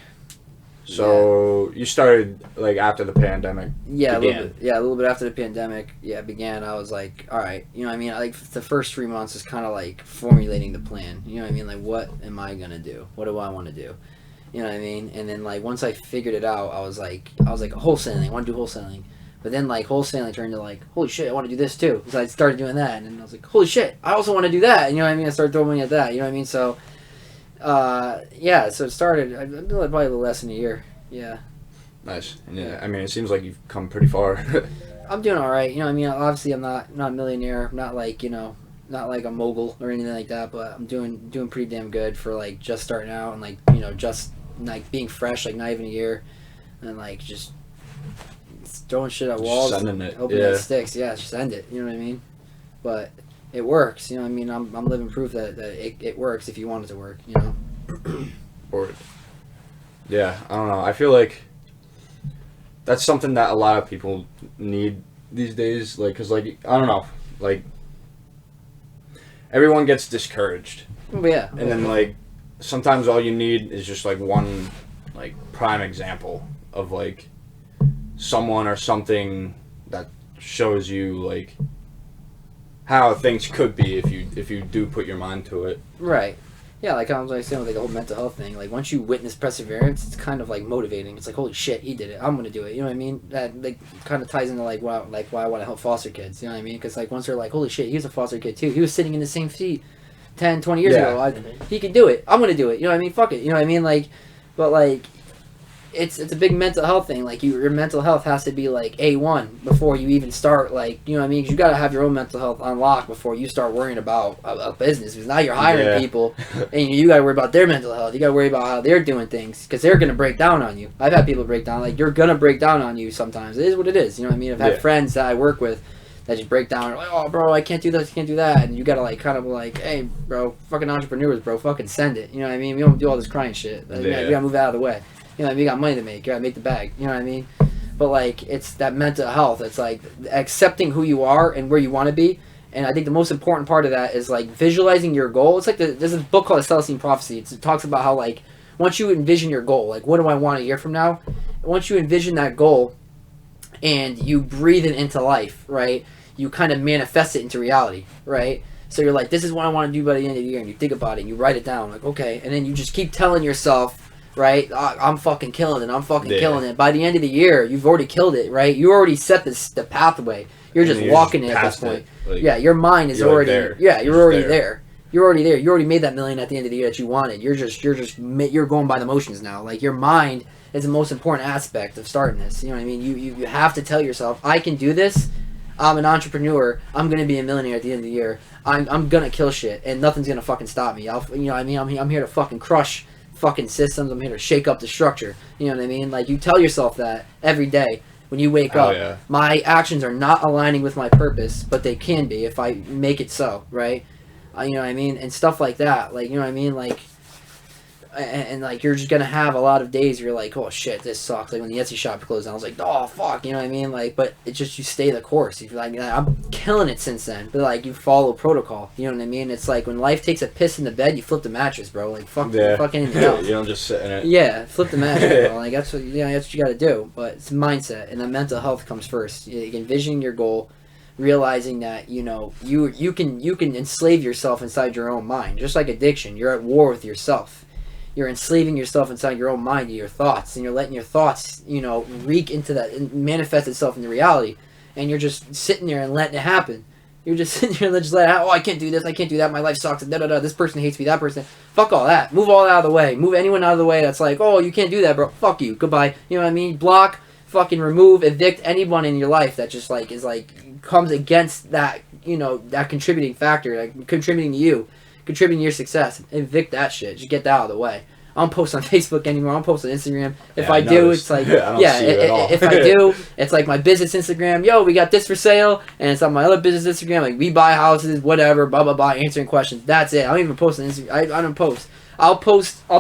A: So you started like after the pandemic.
B: Yeah,
A: began.
B: a little bit after the pandemic. Yeah, began. I was like, all right, you know what I mean? Like the first 3 months was kind of like formulating the plan. You know what I mean? Like, what am I gonna do? What do I want to do? You know what I mean? And then like once I figured it out, I was like wholesaling. I want to do wholesaling. But then like wholesaling turned to like, holy shit, I want to do this too. So I started doing that, and then I was like, holy shit, I also want to do that. You know what I mean? I started throwing money at that. You know what I mean? So, yeah. So it started. I've been doing it probably a little less than a year. Yeah.
A: Nice. Yeah. I mean, it seems like you've come pretty far.
B: I'm doing all right. You know what I mean? Obviously, I'm not a millionaire. I'm not like not like a mogul or anything like that. But I'm doing pretty damn good for like just starting out and like just like being fresh, like not even a year, and like just throwing shit at walls,
A: sending it,
B: hoping
A: yeah.
B: it sticks. Yeah, just send it. You know what I mean? But it works. You know what I mean? I'm living proof that it works if you want it to work. You know?
A: Or, yeah, I don't know. I feel like that's something that a lot of people need these days. Like, cause like I don't know, like everyone gets discouraged,
B: But yeah.
A: and then like sometimes all you need is just like one like prime example of like someone or something that shows you like how things could be if you do put your mind to it.
B: Right. Yeah, like I was like saying with like the whole mental health thing. Like once you witness perseverance, it's kind of like motivating. It's like holy shit, he did it. I'm gonna do it. You know what I mean? That like kind of ties into like why I want to help foster kids. You know what I mean? Because like once they're like holy shit, he was a foster kid too. He was sitting in the same seat 10, 20 years
A: Yeah.
B: ago. He could do it. I'm gonna do it. You know what I mean? Fuck it. You know what I mean? Like, but like. It's a big mental health thing. Like your mental health has to be like A1 before you even start. Like you know what I mean? 'Cause you got to have your own mental health on lock before you start worrying about a business. Because now you're hiring people, and you got to worry about their mental health. You got to worry about how they're doing things because they're gonna break down on you. I've had people break down. Like you're gonna break down on you sometimes. It is what it is. You know what I mean? I've had friends that I work with that just break down. Like, oh, bro, I can't do this, I can't do that, and you gotta like kind of like, hey, bro, fucking entrepreneurs, bro, fucking send it. You know what I mean? We don't do all this crying shit. You gotta move out of the way. You know, you got money to make. You gotta make the bag. You know what I mean? But like, it's that mental health. It's like accepting who you are and where you want to be. And I think the most important part of that is like visualizing your goal. It's like there's a book called The Celestine Prophecy. It talks about how like once you envision your goal, like what do I want a year from now? Once you envision that goal and you breathe it into life, right? You kind of manifest it into reality, right? So you're like, this is what I want to do by the end of the year, and you think about it, and you write it down, like, okay, and then you just keep telling yourself, right, I'm fucking killing it, I'm fucking killing it. By the end of the year, you've already killed it, right? You already set the pathway. You're just walking it at this point. Like, yeah, your mind is already there. Yeah, you're already there. You're already there. You already made that million at the end of the year that you wanted. You're going by the motions now. Like your mind is the most important aspect of starting this. You know what I mean? You have to tell yourself, I can do this. I'm an entrepreneur. I'm gonna be a millionaire at the end of the year. I'm gonna kill shit, and nothing's gonna fucking stop me. You know what I mean? I'm here to fucking crush fucking systems. I'm here to shake up the structure. You know what I mean? Like you tell yourself that every day when you wake up. Yeah. My actions are not aligning with my purpose, but they can be if I make it so, right? You know what I mean? And stuff like that. Like, you know what I mean? Like, and like you're just gonna have a lot of days where you're like, oh shit, this sucks. Like when the Etsy shop closed down, I was like, oh fuck, you know what I mean? Like, but it's just you stay the course. You're like, I'm killing it since then, but like you follow protocol. You know what I mean? It's like when life takes a piss in the bed, you flip the mattress, bro. Like fuck, fucking anything else.
A: You don't just sit in it.
B: Yeah, flip the mattress, bro. Like that's what you got to do. But it's mindset, and the mental health comes first. You envision your goal. Realizing that you can enslave yourself inside your own mind, just like addiction. You're at war with yourself. You're enslaving yourself inside your own mind to your thoughts, and you're letting your thoughts, reek into that and manifest itself into reality. And you're just sitting there and letting it happen. You're just sitting there and just letting it happen. Oh, I can't do this, I can't do that, my life sucks, da da da, this person hates me, that person. Fuck all that. Move all that out of the way. Move anyone out of the way that's like, oh, you can't do that, bro. Fuck you. Goodbye. You know what I mean? Block, fucking remove, evict anyone in your life that just like is like comes against that, that contributing factor, like contributing to you. Contributing to your success. Evict that shit. Just get that out of the way. I don't post on Facebook anymore. I don't post on Instagram. If I do, it's like, if I do, it's like my business Instagram. Yo, we got this for sale. And it's on my other business Instagram. Like, we buy houses, whatever, blah, blah, blah, answering questions. That's it. I don't even post on Instagram. I don't post. I'll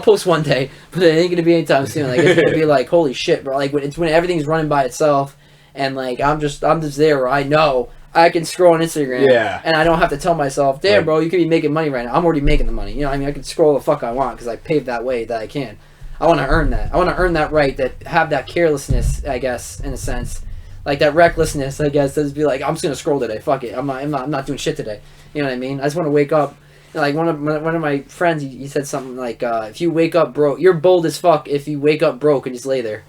B: post one day, but it ain't going to be anytime soon. Like, it's going to be like, holy shit, bro. Like, when everything's running by itself. And, like, I'm just there where I know I can scroll on Instagram, and I don't have to tell myself, damn, bro, you could be making money right now. I'm already making the money. You know what I mean? I can scroll the fuck I want because I paved that way that I can. I want to earn that. I want to earn that right, that have that carelessness, I guess, in a sense. Like that recklessness, I guess, to just be like, I'm just going to scroll today. Fuck it. I'm not doing shit today. You know what I mean? I just want to wake up. Like one of my friends, he said something like, if you wake up broke, you're bold as fuck if you wake up broke and just lay there.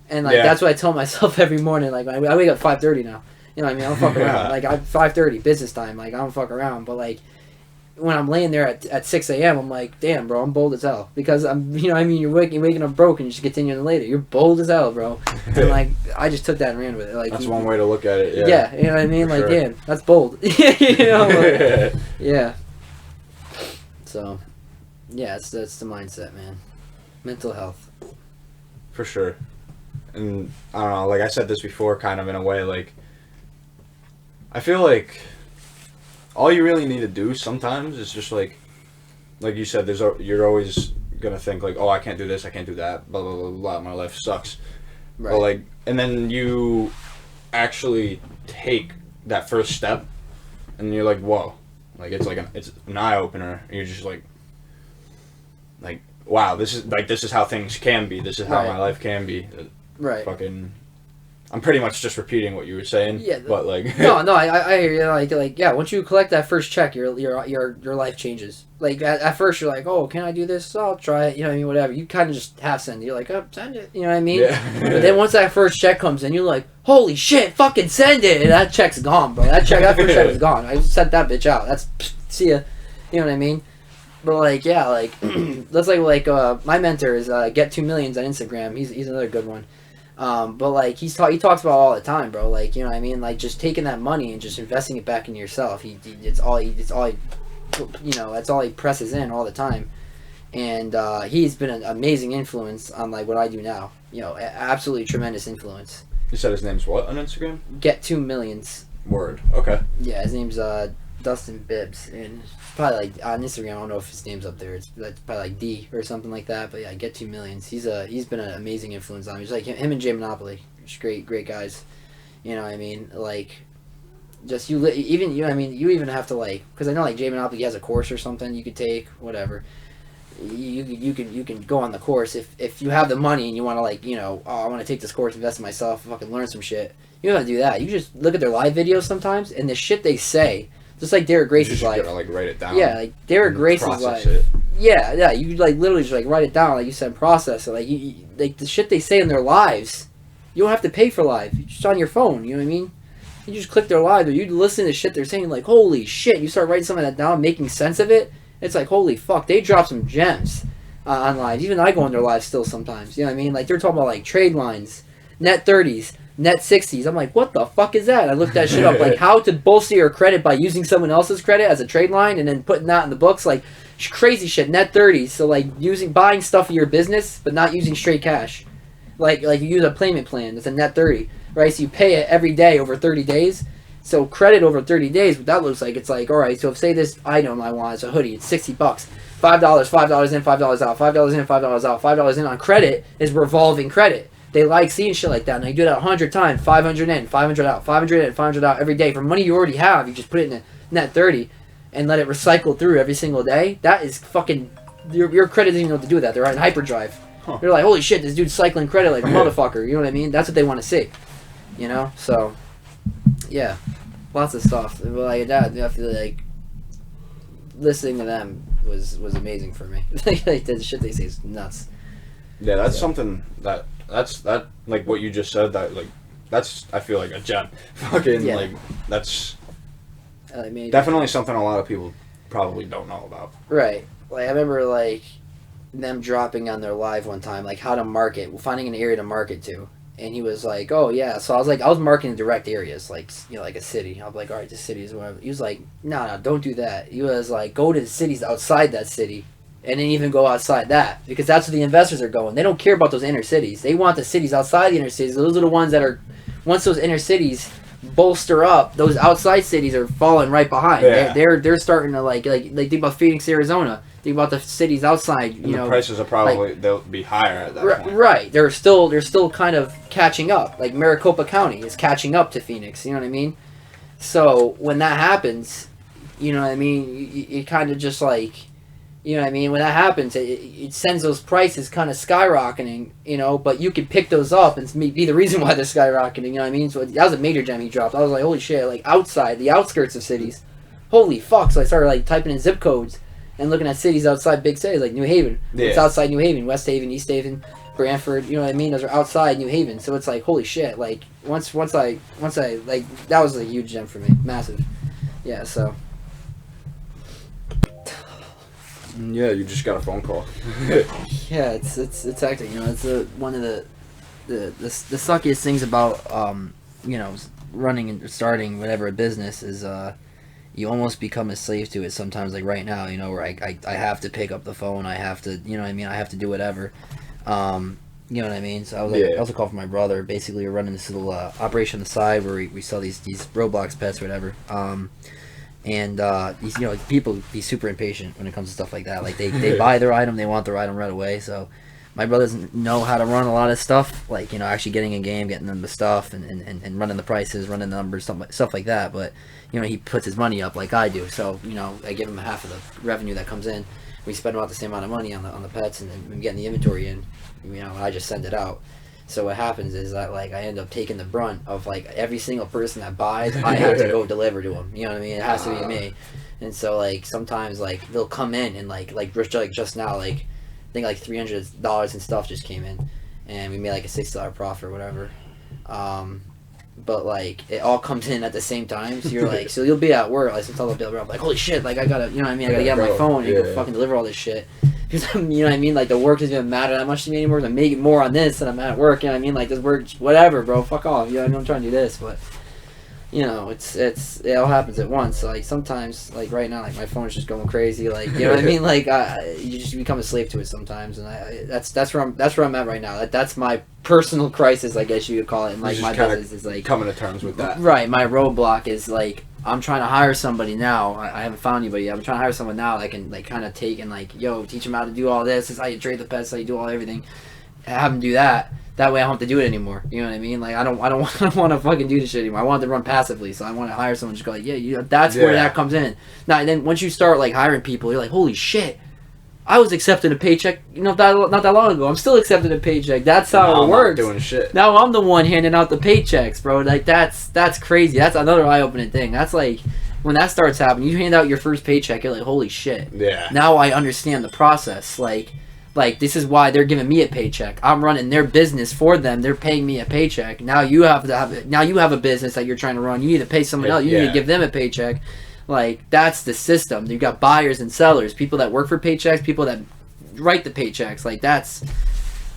B: And like that's what I tell myself every morning. Like I wake up 5:30 now. You know what I mean? I don't fuck around. Like, I'm 5:30, business time. Like, I don't fuck around. But, like, when I'm laying there at 6 a.m., I'm like, damn, bro, I'm bold as hell. Because, you know what I mean? You're waking up broke and you just continuing later. You're bold as hell, bro. And, like, I just took that and ran with it. Like,
A: that's one way to look at it,
B: yeah. You know what I mean? Like, damn, that's bold. You know? Like, yeah. So, yeah, that's the mindset, man. Mental health.
A: For sure. And, I don't know, like I said this before, kind of in a way, like, I feel like all you really need to do sometimes is just like you said, you're always gonna think like, oh, I can't do this, I can't do that, blah blah blah blah. My life sucks. Right. But like, and then you actually take that first step, and you're like, whoa, like it's an eye opener. And you're just like, wow, this is how things can be. This is how my life can be.
B: Right.
A: Fucking. I'm pretty much just repeating what you were saying. Yeah, but like
B: no, I hear you. Like yeah, once you collect that first check, your life changes. Like at first you're like, oh, can I do this? Oh, I'll try it. You know what I mean? Whatever. You kind of just half send it. You're like, oh, send it. You know what I mean? Yeah. But then once that first check comes in, you're like, holy shit, fucking send it. And that check's gone, bro. That first check is gone. I sent that bitch out. That's see ya. You know what I mean? But like yeah, like that's like my mentor is Get 2 Millions on Instagram. He's another good one. But like he talks about all the time, bro. Like, you know what I mean? Like just taking that money and just investing it back into yourself. That's all he presses in all the time. And he's been an amazing influence on like what I do now. You know, absolutely tremendous influence.
A: You said his name's what on Instagram?
B: Get 2 Millions.
A: Word. Okay.
B: Yeah, his name's Dustin Bibbs, and probably like on Instagram. I don't know if his name's up there. It's probably like D or something like that. But yeah, Get 2 Millions. He's been an amazing influence on me. He's like him and Jay Monopoly. Just great guys. You know what I mean? Like, just you even have to like, because I know like Jay Monopoly has a course or something you could take, whatever. You can go on the course if you have the money and you want to like, oh, I want to take this course, invest in myself, fucking learn some shit. You don't have to do that. You just look at their live videos sometimes, and the shit they say, just like Derek Grace's live.
A: You gotta like write it down.
B: Yeah, like Derek Grace's live. Yeah. You like literally just like write it down, like you said, process it. Like like the shit they say in their lives, you don't have to pay for live. You're just on your phone. You know what I mean? You just click their live, or you listen to shit they're saying. Like, holy shit! You start writing some of that down, making sense of it. It's like, holy fuck, they drop some gems on live. Even I go on their live still sometimes. You know what I mean? Like, they're talking about, like, trade lines, net 30s, net 60s. I'm like, what the fuck is that? I looked that shit up. Like, how to bolster your credit by using someone else's credit as a trade line and then putting that in the books. Like, crazy shit, net 30s. So, like, buying stuff for your business, but not using straight cash. Like you use a payment plan. That's a net 30, right? So you pay it every day over 30 days. So credit over 30 days, what that looks like, it's like, all right, so if say this item I want is a hoodie, it's $60, $5, $5 in, $5 out, $5 in, $5 out, $5 in on credit is revolving credit. They like seeing shit like that, and they do that 100 times, 500 in, 500 out, 500 in, 500 out every day. For money you already have, you just put it in a net 30 and let it recycle through every single day. That is fucking, your credit doesn't even know what to do with that. They're in hyperdrive. Huh. They're like, holy shit, this dude's cycling credit like a motherfucker. You know what I mean? That's what they want to see. So... yeah, lots of stuff. Like that, I feel like listening to them was amazing for me. Like the shit they say is nuts.
A: Yeah, that's something that's like what you just said. That's I feel like a gem. Fucking like that's definitely something a lot of people probably don't know about.
B: Right. Like I remember like them dropping on their live one time, like how to market, finding an area to market to. And he was like, oh, yeah. So I was marketing direct areas, like, like a city. I was like, all right, this city is whatever. He was like, no, don't do that. He was like, go to the cities outside that city and then even go outside that because that's where the investors are going. They don't care about those inner cities. They want the cities outside the inner cities. Those are the ones that are, once those inner cities bolster up, those outside cities are falling right behind. Yeah. They're starting to like think about Phoenix, Arizona. Think about the cities outside.
A: And the prices are probably they'll be higher at that point.
B: Right. They're still kind of catching up. Like Maricopa County is catching up to Phoenix. You know what I mean? So when that happens, you know what I mean. It kind of just like, you know what I mean. When that happens, it sends those prices kind of skyrocketing. But you can pick those up and be the reason why they're skyrocketing. You know what I mean? So that was a major gem he dropped. I was like, holy shit! Like outside the outskirts of cities, holy fuck! So I started like typing in zip codes. And looking at cities outside big cities like New Haven. Yeah. It's outside New Haven, West Haven, East Haven, Brantford, you know what I mean? Those are outside New Haven. So it's like, holy shit. Like, once I, like, that was a huge gem for me. Massive. Yeah, so.
A: Yeah, you just got a phone call.
B: Yeah, it's hectic. It's one of the suckiest things about, running and starting whatever a business is, you almost become a slave to it sometimes, like right now, where I have to pick up the phone, I have to, you know what I mean, I have to do whatever, you know what I mean, so I was like, I also called for my brother, basically we're running this little operation on the side where we sell these Roblox pets or whatever, and people be super impatient when it comes to stuff like that, like they buy their item, they want their item right away, so my brother doesn't know how to run a lot of stuff, like, actually getting a game, getting them the stuff, and running the prices, running the numbers, stuff like that, but he puts his money up like I do, so I give him half of the revenue that comes in. We spend about the same amount of money on the pets and getting the inventory in. I just send it out. So what happens is that like I end up taking the brunt of like every single person that buys. I have to go deliver to them. You know what I mean? It has to be me. And so like sometimes like they'll come in and like just now like I think like $300 and stuff just came in, and we made like a $6 profit or whatever. But like it all comes in at the same time, so you're like, so you'll be at work, like sometimes I'll be like, holy shit, like I gotta, you know what I mean, I gotta get on my phone and go fucking deliver all this shit, because you know what I mean, like the work doesn't even matter that much to me anymore. I'm making more on this than I'm at work, you know what I mean, like this work, whatever, bro, fuck off, you know, I'm trying to do this, but you know, it all happens at once. Like sometimes, like right now, like my phone's just going crazy. Like you know what I mean? Like you just become a slave to it sometimes, and that's where I'm at right now. That's my personal crisis, I guess you could call it. And like my business is like
A: coming to terms with that.
B: Right. My roadblock is like I'm trying to hire somebody now. I haven't found anybody yet. I'm trying to hire someone now that can like kind of take and like teach them how to do all this. This is how you trade the pets. How you do all everything. Have them do that. That way I don't have to do it anymore. You know what I mean? Like I don't want to fucking do this shit anymore. I want it to run passively, so I want to hire someone just go like, that's where that comes in. Now and then once you start like hiring people, you're like, holy shit, I was accepting a paycheck, not that long ago. I'm still accepting a paycheck. That's how it works.
A: I'm not doing shit.
B: Now I'm the one handing out the paychecks, bro. Like that's crazy. That's another eye-opening thing. That's like when that starts happening, you hand out your first paycheck, you're like, holy shit.
A: Yeah.
B: Now I understand the process. Like this is why they're giving me a paycheck. I'm running their business for them. They're paying me a paycheck. Now you have a business that you're trying to run. You need to pay someone else. You need to give them a paycheck. Like that's the system. You've got buyers and sellers, people that work for paychecks, people that write the paychecks. Like that's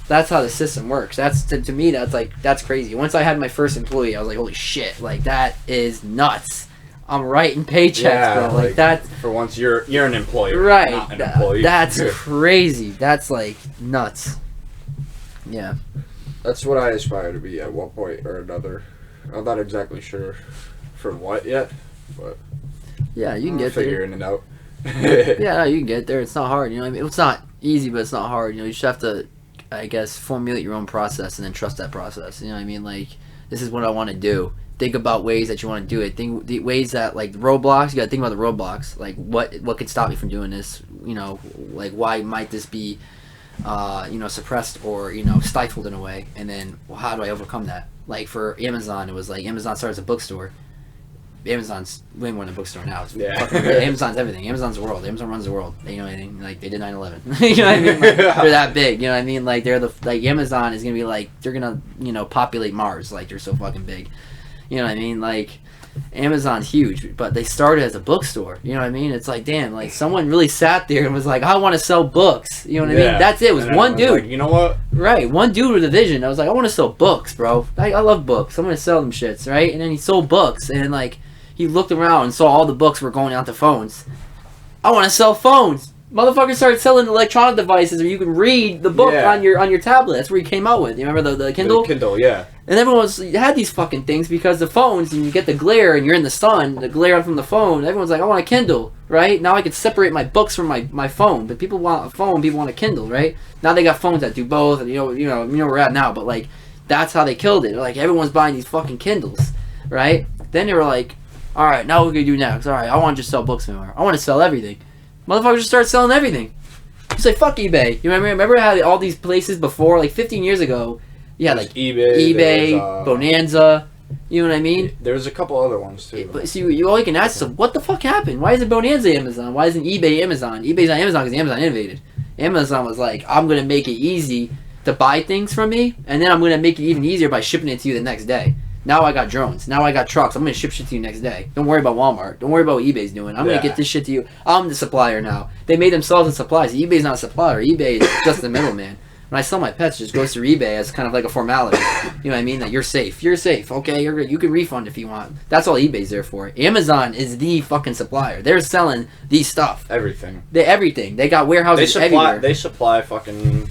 B: how the system works. That's to me that's crazy. Once I had my first employee, I was like, holy shit, like that is nuts. I'm writing paychecks, bro. Like that.
A: For once, you're an employer,
B: right?
A: Not an employee.
B: That's crazy. That's like nuts. Yeah.
A: That's what I aspire to be at one point or another. I'm not exactly sure for what yet, but
B: yeah, you can get there.
A: Figuring it out.
B: Yeah, no, you can get there. It's not hard. You know what I mean? It's not easy, but it's not hard. You know, you just have to, I guess, formulate your own process and then trust that process. You know what I mean? Like, this is what I want to do. Think about ways that you want to do it. Think the ways that like roadblocks. You got to think about the roadblocks. Like what could stop me from doing this? You know, like why might this be, suppressed or stifled in a way? And then how do I overcome that? Like for Amazon, it was like Amazon starts a bookstore. Amazon's way more than a bookstore now. It's Amazon's everything. Amazon's the world. Amazon runs the world. You know what I mean? Like they did 9/11. You know what I mean? Like, they're that big. You know what I mean? Like Amazon is gonna be like they're gonna populate Mars. Like they're so fucking big. You know what I mean? Like, Amazon's huge, but they started as a bookstore. You know what I mean? It's like, damn, like, someone really sat there and was like, I want to sell books. You know what I mean? That's it. It was one dude.
A: Like, you know what?
B: Right. One dude with a vision. I was like, I want to sell books, bro. I love books. I'm going to sell them shits, right? And then he sold books, and, like, he looked around and saw all the books were going out to phones. I want to sell phones. Motherfuckers started selling electronic devices where you can read the book on your tablet. That's where he came out with. You remember the Kindle?
A: The Kindle, yeah.
B: And everyone had these fucking things because the phones, and you get the glare and you're in the sun, the glare from the phone. Everyone's like, I want a Kindle, right? Now I can separate my books from my phone. But people want a phone, people want a Kindle, right? Now they got phones that do both, and you know where we're at now. But like, that's how they killed it. Like everyone's buying these fucking Kindles, right? Then they were like, all right, now what can we do next? All right, I want to just sell books anymore. I want to sell everything. Motherfuckers just start selling everything. It's like, fuck eBay. You remember how all these places before, like 15 years ago, yeah, like eBay, Bonanza, you know what I mean?
A: There's a couple other ones too.
B: But see, you all can ask yourself, what the fuck happened? Why isn't Bonanza Amazon? Why isn't eBay Amazon? eBay's not Amazon because Amazon innovated. Amazon was like, I'm going to make it easy to buy things from me, and then I'm going to make it even easier by shipping it to you the next day. Now I got drones. Now I got trucks. I'm going to ship shit to you next day. Don't worry about Walmart. Don't worry about what eBay's doing. I'm going to get this shit to you. I'm the supplier now. They made themselves a supplier. eBay's not a supplier. eBay is just the middleman. When I sell my pets, it just goes through eBay as kind of like a formality. You know what I mean? That you're safe. You're safe. Okay, you're good. You can refund if you want. That's all eBay's there for. Amazon is the fucking supplier. They're selling these stuff.
A: Everything.
B: Everything. They got warehouses everywhere.
A: They supply fucking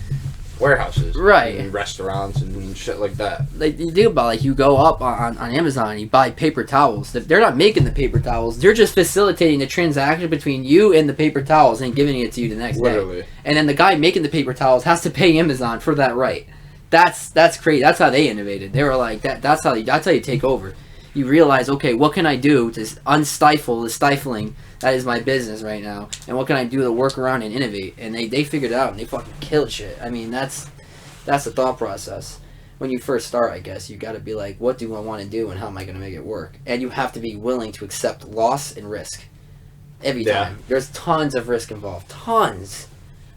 A: warehouses,
B: right,
A: and restaurants and shit like that.
B: Like you think about, like you go up on Amazon and you buy paper towels. They're not making the paper towels. They're just facilitating the transaction between you and the paper towels and giving it to you the next day. And then the guy making the paper towels has to pay Amazon for that right. That's crazy. That's how they innovated. They were like that's how you take over. You realize, okay, what can I do to unstifle the stifling that is my business right now, and what can I do to work around and innovate? And they figured it out, and they fucking killed shit. I mean, that's the thought process. When you first start, I guess, you got to be like, what do I want to do, and how am I going to make it work? And you have to be willing to accept loss and risk every time. There's tons of risk involved. Tons.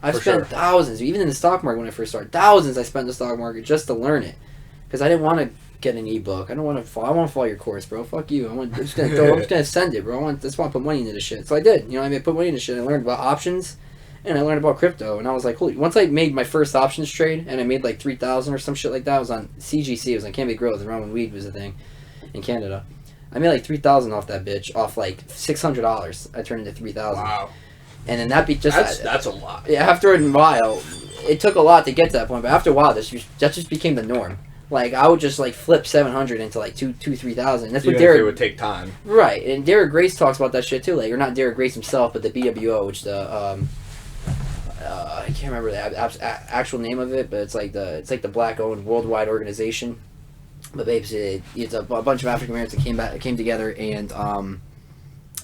B: I've spent thousands, even in the stock market when I first started. Thousands I spent in the stock market just to learn it, because I didn't want to get an ebook. I want to follow your course, bro. Fuck you. I'm just gonna send it, bro. I just want to put money into this shit. So I did. You know what I mean? I put money into shit. I learned about options, and I learned about crypto. And I was like, holy. Once I made my first options trade, and I made like 3,000 or some shit like that. I was on CGC. It was on Canby Growth, around when weed was a thing in Canada. I made like $3,000 off that bitch, off like $600. I turned into $3,000.
A: Wow.
B: And then that be just
A: That's a lot.
B: yeah. After a while, it took a lot to get to that point, but after a while, that just became the norm. Like I would just like flip 700 into like 3,000. That's what
A: Even if it
B: Derek
A: would take time.
B: right. And Derek Grace talks about that shit too. Like, or not Derek Grace himself, but the BWO, which the I can't remember the actual name of it, but it's like the black-owned worldwide organization. But basically, it's a bunch of African Americans that came together, and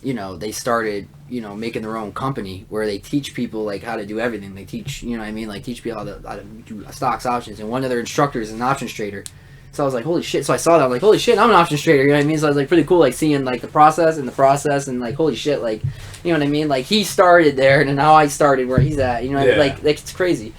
B: you know, they started, you know, making their own company where they teach people like how to do everything. They teach, you know what I mean, like teach people how to do stocks, options, and one of their instructors is an options trader. So I was like, holy shit. So I saw that, I'm like, holy shit, I'm an options trader, you know what I mean? So I was like, pretty cool, like seeing like the process and like, holy shit, like, you know what I mean? Like he started there and now I started where he's at, you know what I mean? Like it's crazy.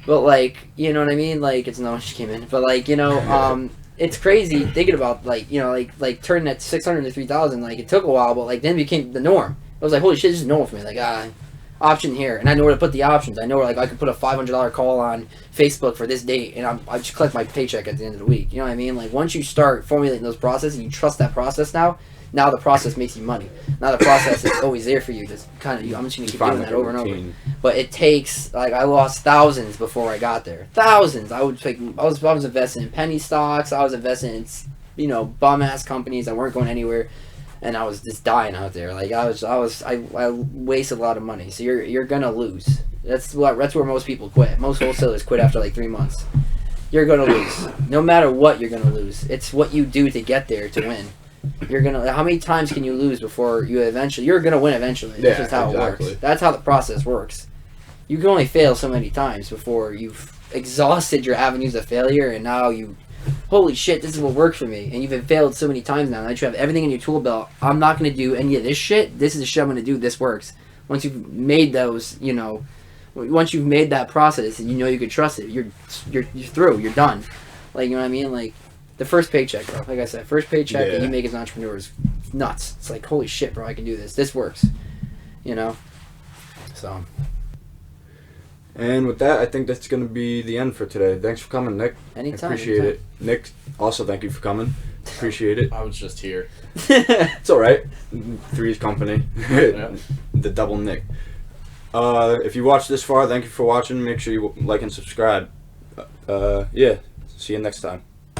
B: But like, you know what I mean? Like it's no, she came in, but like, you know, it's crazy thinking about like, you know, like turning that 600 to 3,000. Like it took a while, but like then it became the norm. I was like, holy shit, this is normal for me. Like, option here, and I know where to put the options. I know where like I could put a $500 call on Facebook for this date, and I just collect my paycheck at the end of the week. You know what I mean? Like once you start formulating those processes, and you trust that process now the process makes you money. Now the process is always there for you. Just kind of, I'm just gonna keep doing that over and over. But it takes like I lost thousands before I got there. Thousands. I was investing in penny stocks. I was investing in, you know, bum ass companies that weren't going anywhere. And I was just dying out there. Like I wasted a lot of money. So you're gonna lose. That's where most people quit. Most wholesalers quit after like 3 months. You're gonna lose. No matter what, you're gonna lose. It's what you do to get there to win. How many times can you lose before you're gonna win eventually. That's just how it works. That's how the process works. You can only fail so many times before you've exhausted your avenues of failure, and now holy shit, this is what worked for me. And you've failed so many times now. Now that you have everything in your tool belt, I'm not going to do any of this shit. This is the shit I'm going to do. This works. Once you've made those, you know, once you've made that process and you know you can trust it, you're through. You're done. Like, you know what I mean? Like, the first paycheck, bro. Like I said, first paycheck that you make as an entrepreneur is nuts. It's like, holy shit, bro, I can do this. This works. You know? So.
A: And with that, I think that's going to be the end for today. Thanks for coming, Nick.
B: Anytime.
A: Appreciate it. Nick, also thank you for coming. Appreciate it.
C: I was just here.
A: It's all right. Three's company.
C: Yeah.
A: The double Nick. If you watched this far, thank you for watching. Make sure you like and subscribe. Yeah. See you next time.